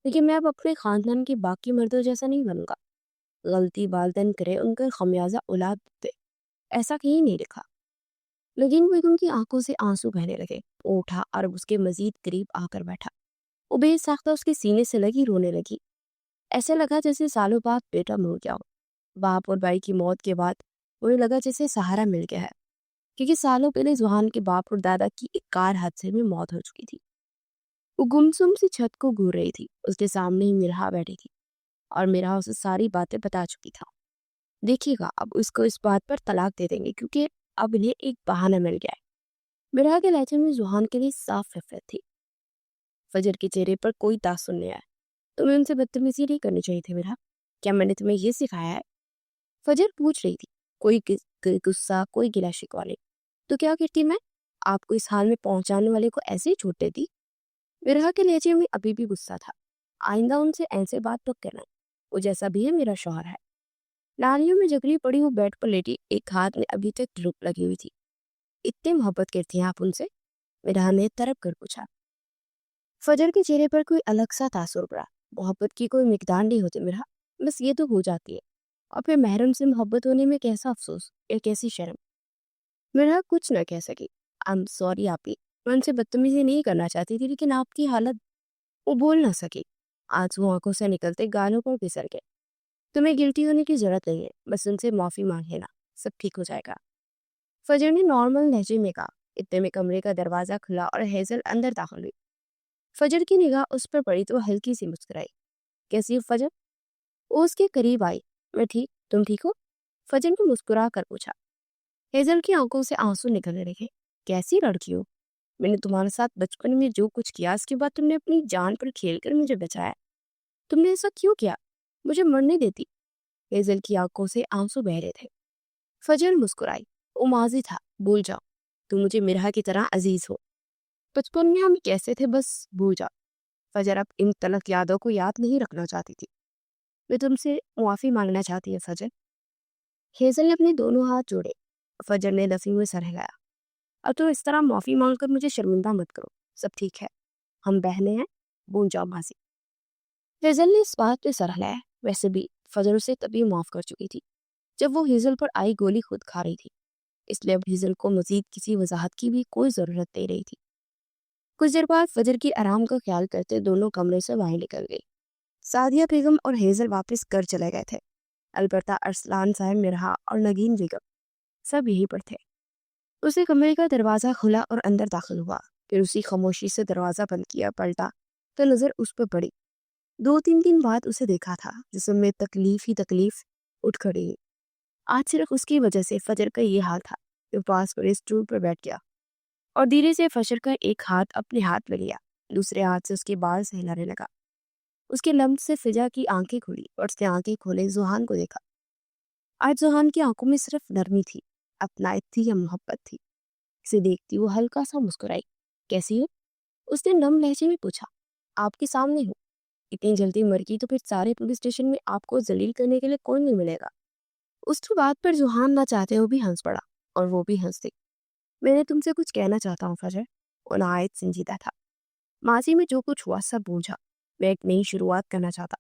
लेकिन मैं अब अपने खानदान के बाकी मर्दों जैसा नहीं बनूंगा। गलती वालदैन करे उनका खमियाजा औलाद दे, ऐसा कहीं नहीं लिखा। लेकिन बेगम की आंखों से आंसू बहने लगे। वो उठा और उसके मजीद करीब आकर बैठा। वो बेसाख्ता उसके सीने से लगी रोने लगी। ऐसे लगा जैसे सालों बाद बेटा मिल गया हो। बाप और भाई की मौत के बाद उन्हें लगा जैसे सहारा मिल गया है, क्योंकि सालों पहले जुहान के बाप और दादा की एक कार हादसे में मौत हो चुकी थी। वो गुमसुम सी छत को घूर रही थी। उसके सामने ही मिरहा बैठी थी और मिरहा उसे सारी बातें बता चुकी था। देखिएगा, अब उसको इस बात पर तलाक दे देंगे क्योंकि अब इन्हें एक बहाना मिल गया है। मिरहा के लहजे में जुहान के लिए साफ नफरत थी। फजर के चेहरे पर कोई तासुर नहीं आया। तुम्हें उनसे बदतमीजी नहीं करनी चाहिए थी मिरहा। क्या मैंने तुम्हें ये सिखाया है? फजर पूछ रही थी, कोई गुस्सा, कोई गिला शिकवा नहीं। तो क्या करती मैं? आपको इस हाल में पहुंचाने वाले को ऐसे ही छूट देती? विरहा के लहजे में अभी भी गुस्सा था। आइंदा उनसे ऐसे बात तो कहना। वो जैसा भी है मेरा शौहर है। नालियों में जगरी पड़ी वो बेड पर लेटी, एक हाथ में अभी तक ड्रिप लगी हुई थी। इतनी मोहब्बत करती हैं आप उनसे? विरहा ने तरफ कर पूछा। फजर के चेहरे पर कोई अलग सा तासुर पड़ा। मोहब्बत की कोई मिकदार नहीं होती मिरहा, बस ये तो हो जाती है। और फिर महरम से मोहब्बत होने में कैसा अफसोस या कैसी शर्म। मिरहा कुछ न कह सकी। आई एम सॉरी आपी, मैं उनसे बदतमीजी नहीं करना चाहती थी, लेकिन आपकी हालत। वो बोल ना सकी। आंसू आंखों से निकलते गालों पर फिसल गए। तुम्हें गिल्टी होने की जरूरत नहीं है, बस उनसे माफी मांग लेना, सब ठीक हो जाएगा। फजर ने नॉर्मल लहजे में कहा। इतने में कमरे का दरवाजा खुला और हेजल अंदर दाखिल हुई। फजर की निगाह उस पर पड़ी तो हल्की सी मुस्कुराई। कैसी हो फजर? वो उसके करीब आई। मैं ठीक, तुम ठीक हो? फजर ने मुस्कुरा कर पूछा। हेजल की आंखों से आंसू निकलने लगे। कैसी लड़की हो? मैंने तुम्हारे साथ बचपन में जो कुछ किया, उसके बाद तुमने अपनी जान पर खेलकर मुझे बचाया। तुमने ऐसा क्यों किया? मुझे मरने देती। हेजल की आंखों से आंसू बह रहे थे। फजर मुस्कुराई। वो माजी था, भूल जाओ। तुम मुझे मिरहा की तरह अजीज हो। बचपन में हम कैसे थे बस भूल जाओ। फजर अब इन तलक यादों को याद नहीं रखना चाहती थी। मैं तुमसे मुआफी मांगना चाहती है फजर। हेजल ने अपने दोनों हाथ जोड़े। फजर ने दफी हुए सर हिलाया। अब तो इस तरह माफी मांगकर मुझे शर्मिंदा मत करो, सब ठीक है, हम बहने हैं, भूल जाओ माजी। हेजल ने इस बात पे सर हिलाया। वैसे भी फजर उसे तभी माफ कर चुकी थी जब वो हेजल पर आई गोली खुद खा रही थी, इसलिए अब हेजल को मजीद किसी वजाहत की भी कोई जरूरत नहीं रही थी। कुछ देर बाद फजर की आराम का ख्याल करते दोनों कमरे से बाहर निकल गई। सादिया बेगम और हेजल वापस घर चले गए थे। अलबत्ता अरसलान साहब, मिरहा और नगीन बेगम सब यहीं पर थे। उसे कमरे का दरवाजा खुला और अंदर दाखिल हुआ। फिर उसी खामोशी से दरवाजा बंद किया, पलटा तो नजर उस पर पड़ी। 2-3 दिन बाद उसे देखा था, जिसम में तकलीफ ही तकलीफ उठ खड़ी हुई। आज सिर्फ उसकी वजह से फजर का ये हाल था। वो पास पड़े स्टूल पर बैठ गया और धीरे से फजर का एक हाथ अपने हाथ में लिया, दूसरे हाथ से उसके बाल सहलाने लगा। उसके लम्ब से फिजा की आंखें खुली और उसने आंखें खोले जुहान को देखा। आज जुहान की आंखों में सिर्फ नरमी थी, अपनायत थी या मोहब्बत थी। इसे देखती वो हल्का सा मुस्कुराई। कैसी हो? उसने नम लहजे में पूछा। आपके सामने हूँ। इतनी जल्दी मर गई तो फिर सारे पुलिस स्टेशन में आपको जलील करने के लिए कौन नहीं मिलेगा? उसकी बात पर जुहान ना चाहते हुए भी हंस पड़ा और वो भी हंस दी। मैंने तुमसे कुछ कहना चाहता हूँ फजर। वो नहायत संजीदा था। माजी में जो कुछ हुआ सब बूझा। मैं एक नई शुरुआत करना चाहता,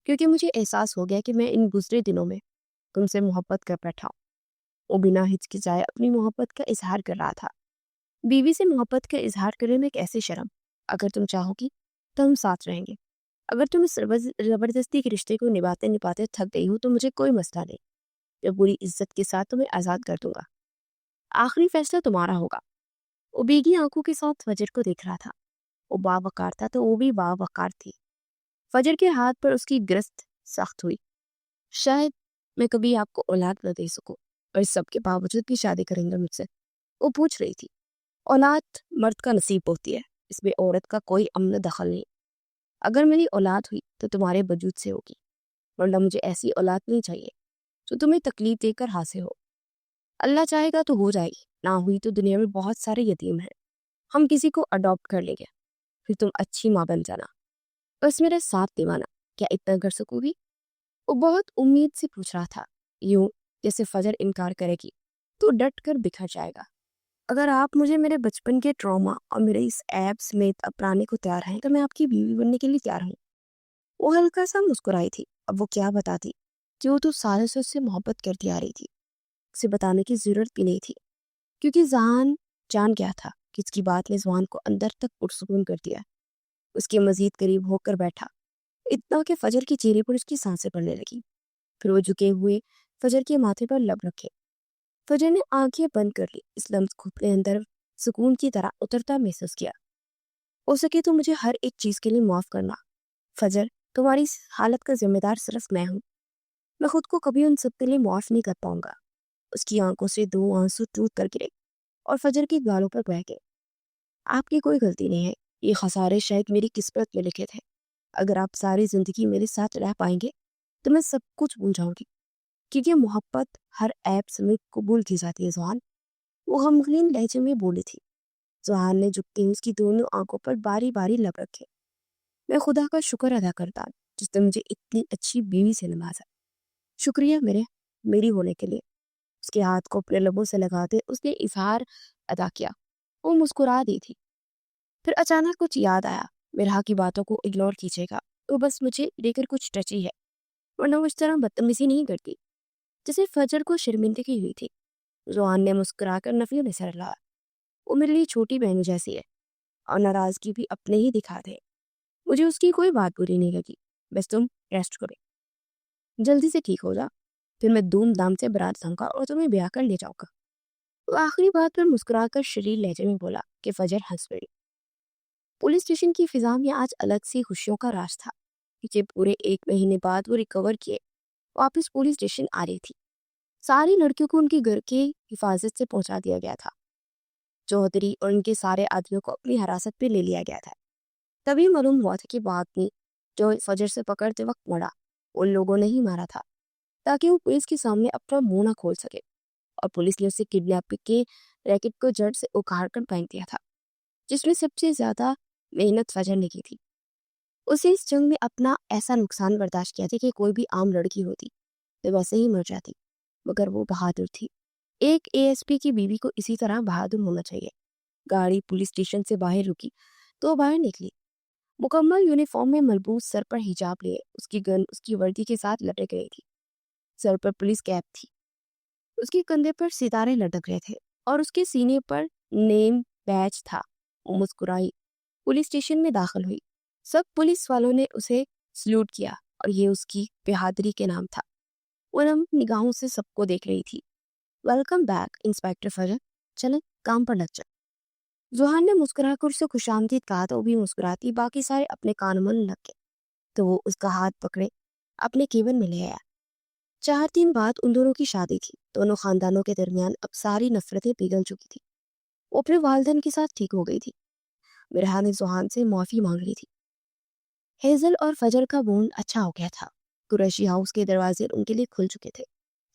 क्योंकि मुझे एहसास हो गया कि मैं इन गुजरे दिनों में तुमसे मोहब्बत कर बैठा हूँ। वो बिना हिचकिचाए अपनी मोहब्बत का इजहार कर रहा था। बीवी से मोहब्बत का इजहार करने में कैसे शर्म। अगर तुम चाहोगी तो हम साथ रहेंगे। अगर तुम इस जबरदस्ती के रिश्ते को निभाते निभाते थक गई हो तो मुझे कोई मसला नहीं। मैं पूरी इज्जत के साथ तुम्हें आजाद कर दूंगा। आखिरी फैसला तुम्हारा होगा। वो भीगी आंखों के साथ फजर को देख रहा था। वो बावकार था तो वो भी बावकार थी। फजर के हाथ पर उसकी गिरफ्त सख्त हुई। शायद मैं कभी आपको औलाद न दे सकूं, और इस सब के बावजूद भी शादी करेंगे मुझसे? वो पूछ रही थी। औलाद मर्द का नसीब होती है, इसमें औरत का कोई अमल दखल नहीं। अगर मेरी औलाद हुई तो तुम्हारे वजूद से होगी, वरना मुझे ऐसी औलाद नहीं चाहिए जो तुम्हें तकलीफ देकर हासिल हो। अल्लाह चाहेगा तो हो जाएगी, ना हुई तो दुनिया में बहुत सारे यतीम हैं, हम किसी को अडॉप्ट कर लेंगे। फिर तुम अच्छी माँ बन जाना, बस मेरे साथ निभाना। क्या इतना कर सकूंगी? वो बहुत उम्मीद से पूछ रहा था, यूं जैसे फजर इनकार करेगी तो डट कर बिखर जाएगा। अगर आप मुझे मेरे बचपन के ट्रॉमा और मेरे इस ऐब समेत अपनाने को तैयार हैं तो मैं आपकी बीवी बनने के लिए तैयार हूँ। वो हल्का सा मुस्कुराई थी। अब वो क्या बताती कि वो तो सालों से उससे मोहब्बत करती आ रही थी। उसे बताने की जरूरत भी नहीं थी, क्योंकि जहान जान गया था कि उसकी बात ने जवान को अंदर तक पुरसुकून कर दिया। उसके मजीद करीब होकर बैठा, इतना कि फजर के चेहरे पर उसकी सांसें पड़ने लगी। फिर वो झुके हुए फजर के माथे पर लब रखे। फजर ने आंखें बंद कर ली। इस लम्स को अपने अंदर सुकून की तरह उतरता महसूस किया। हो सके तो मुझे हर एक चीज के लिए माफ करना फजर। तुम्हारी इस हालत का जिम्मेदार सिर्फ मैं हूँ। मैं खुद को कभी उन सब के लिए माफ नहीं कर पाऊंगा। उसकी आंखों से 2 आंसू टूट कर गिरे और फजर की गालों पर बह गए। आपकी कोई गलती नहीं है, ये खसारे शायद मेरी किस्मत में लिखे थे। अगर आप सारी जिंदगी मेरे साथ रह पाएंगे तो मैं सब कुछ भूल जाऊंगी, क्योंकि मोहब्बत हर ऐप समेत कबूल की जाती है जवान। वो गमगीन लहजे में बोली थी। जवान ने झुकते हुए उसकी दोनों आंखों पर बारी बारी लब रखे। मैं खुदा का शुक्र अदा करता हूं जिसने मुझे इतनी अच्छी बीवी से नवाजा। शुक्रिया मेरी होने के लिए। उसके हाथ को अपने लबों से लगाते उसने इजहार अदा किया। वो मुस्कुरा दी थी। फिर अचानक कुछ याद आया। मेरा की बातों को इग्नोर कीजिएगा, तो बस मुझे लेकर कुछ टची है, वरना वो इस तरह बदतमीजी नहीं करती जैसे फजर को शर्मिंदगी हुई थी। जवान ने मुस्कुराकर नफी में सर हिलाया। वो मेरे लिए छोटी बहन जैसी है और नाराजगी भी अपने ही दिखा दे। मुझे उसकी कोई बात बुरी नहीं लगी। बस तुम रेस्ट करो, जल्दी से ठीक हो जा, फिर मैं धूमधाम से बारात लाऊंगा और तुम्हें ब्याह कर ले जाऊंगा। वो आखिरी बात पर मुस्कुराकर शरीर लहजे में बोला कि फजर हंस पड़ी। पुलिस स्टेशन की फिजा में आज अलग सी खुशियों का राज था। पीछे पूरे 1 महीने बाद वो रिकवर किए वापस पुलिस स्टेशन आ रही थी। सारी लड़कियों को उनके घर के हिफाजत से पहुंचा दिया गया था। चौधरी और उनके सारे आदमियों को अपनी हिरासत पे ले लिया गया था। तभी मालूम हुआ था कि बादनी जो फजर से पकड़ते वक्त मरा, उन लोगों ने ही मारा था, ताकि वो पुलिस के सामने अपना मुंह ना खोल सके। और पुलिस ने उसे किडनैपिंग के रैकेट को जड़ से उखाड़ कर फेंक दिया था, जिसमें सबसे ज्यादा मेहनत फजर ने की थी। उसे इस जंग में अपना ऐसा नुकसान बर्दाश्त किया था कि कोई भी आम लड़की होती तो वैसे ही मर जाती, मगर वो बहादुर थी। एक एएसपी की बीवी को इसी तरह बहादुर होना चाहिए। गाड़ी पुलिस स्टेशन से बाहर रुकी तो वो बाहर निकली। मुकम्मल यूनिफॉर्म में मलबूस, सर पर हिजाब लिए, उसकी गन उसकी वर्दी के साथ लटक गई थी। सर पर पुलिस कैप थी, उसके कंधे पर सितारे लटक रहे थे और उसके सीने पर नेम बैज था। वो मुस्कुराई, पुलिस स्टेशन में दाखिल हुई। सब पुलिस वालों ने उसे सल्यूट किया और ये उसकी बहादुरी के नाम था। वो नम निगाहों से सबको देख रही थी। वेलकम बैक इंस्पेक्टर फजर, चले काम पर लग जा। जुहान ने मुस्कुराकर उसे खुशामदीद कहा तो वो भी मुस्कुराती। बाकी सारे अपने कान मन लग गए तो वो उसका हाथ पकड़े अपने केबिन में ले आया। 4 दिन बाद उन दोनों की शादी थी। दोनों खानदानों के दरमियान अब सारी नफरतें पिघल चुकी थी। वो अपने वालिदैन के साथ ठीक हो गई थी। मिरहा ने जुहान से माफी मांग ली थी। हेजल और फजर का बॉन्ड अच्छा हो गया था। कुरैशी हाउस के दरवाजे उनके लिए खुल चुके थे।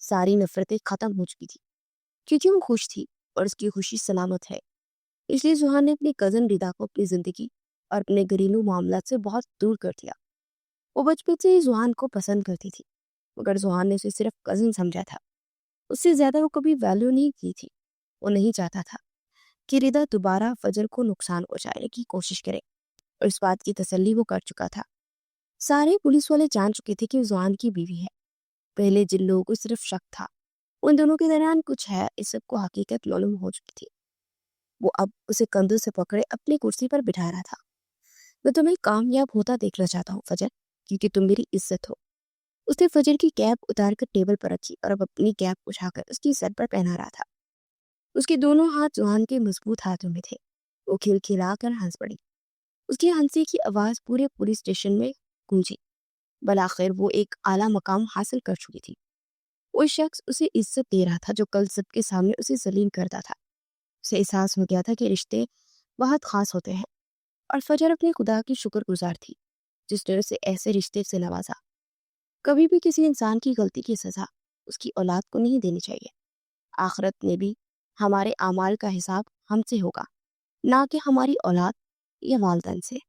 सारी नफरतें खत्म हो चुकी थी क्योंकि वो खुश थी और उसकी खुशी सलामत है। इसलिए जुहान ने अपनी कजन रिदा को अपनी जिंदगी और अपने घरेलू मामलात से बहुत दूर कर दिया। वो बचपन से ही जुहान को पसंद करती थी, मगर जुहान ने उसे सिर्फ कजन समझा था। उससे ज्यादा वो कभी वैल्यू नहीं की थी। वो नहीं चाहता था कि रिदा दोबारा फजर को नुकसान पहुंचाने की कोशिश करे, और इस बात की तसल्ली वो कर चुका था। सारे पुलिस वाले जान चुके थे कि वो जुहान की बीवी है। पहले जिन लोगों को सिर्फ शक था उन दोनों के दरमियान कुछ है, इस सबको हकीकत मालूम हो चुकी थी। वो अब उसे कंधों से पकड़े अपनी कुर्सी पर बिठा रहा था। मैं तुम्हें कामयाब होता देखना चाहता हूँ फजर, क्योंकि तुम मेरी इज्जत हो। उसने फजर की कैप उतार कर टेबल पर रखी और अब अपनी कैप उठाकर उसकी सर पर पहना रहा था। उसके दोनों हाथ जुहान के मजबूत हाथों में थे। वो खिलखिलाकर हंस पड़ी। उसकी हंसी की आवाज पूरे पुलिस स्टेशन में गूंजी। बलाखिर वो एक आला मकाम हासिल कर चुकी थी। वो शख्स उसे इज्जत दे रहा था जो कल सबके सामने उसे जलील करता था। उसे एहसास हो गया था कि रिश्ते बहुत खास होते हैं, और फजर अपने खुदा की शुक्रगुजार थी जिसने उसे ऐसे रिश्ते से नवाजा। कभी भी किसी इंसान की गलती की सजा उसकी औलाद को नहीं देनी चाहिए। आखिरत में भी हमारे अमाल का हिसाब हमसे होगा, ना कि हमारी औलाद या वालिदैन से।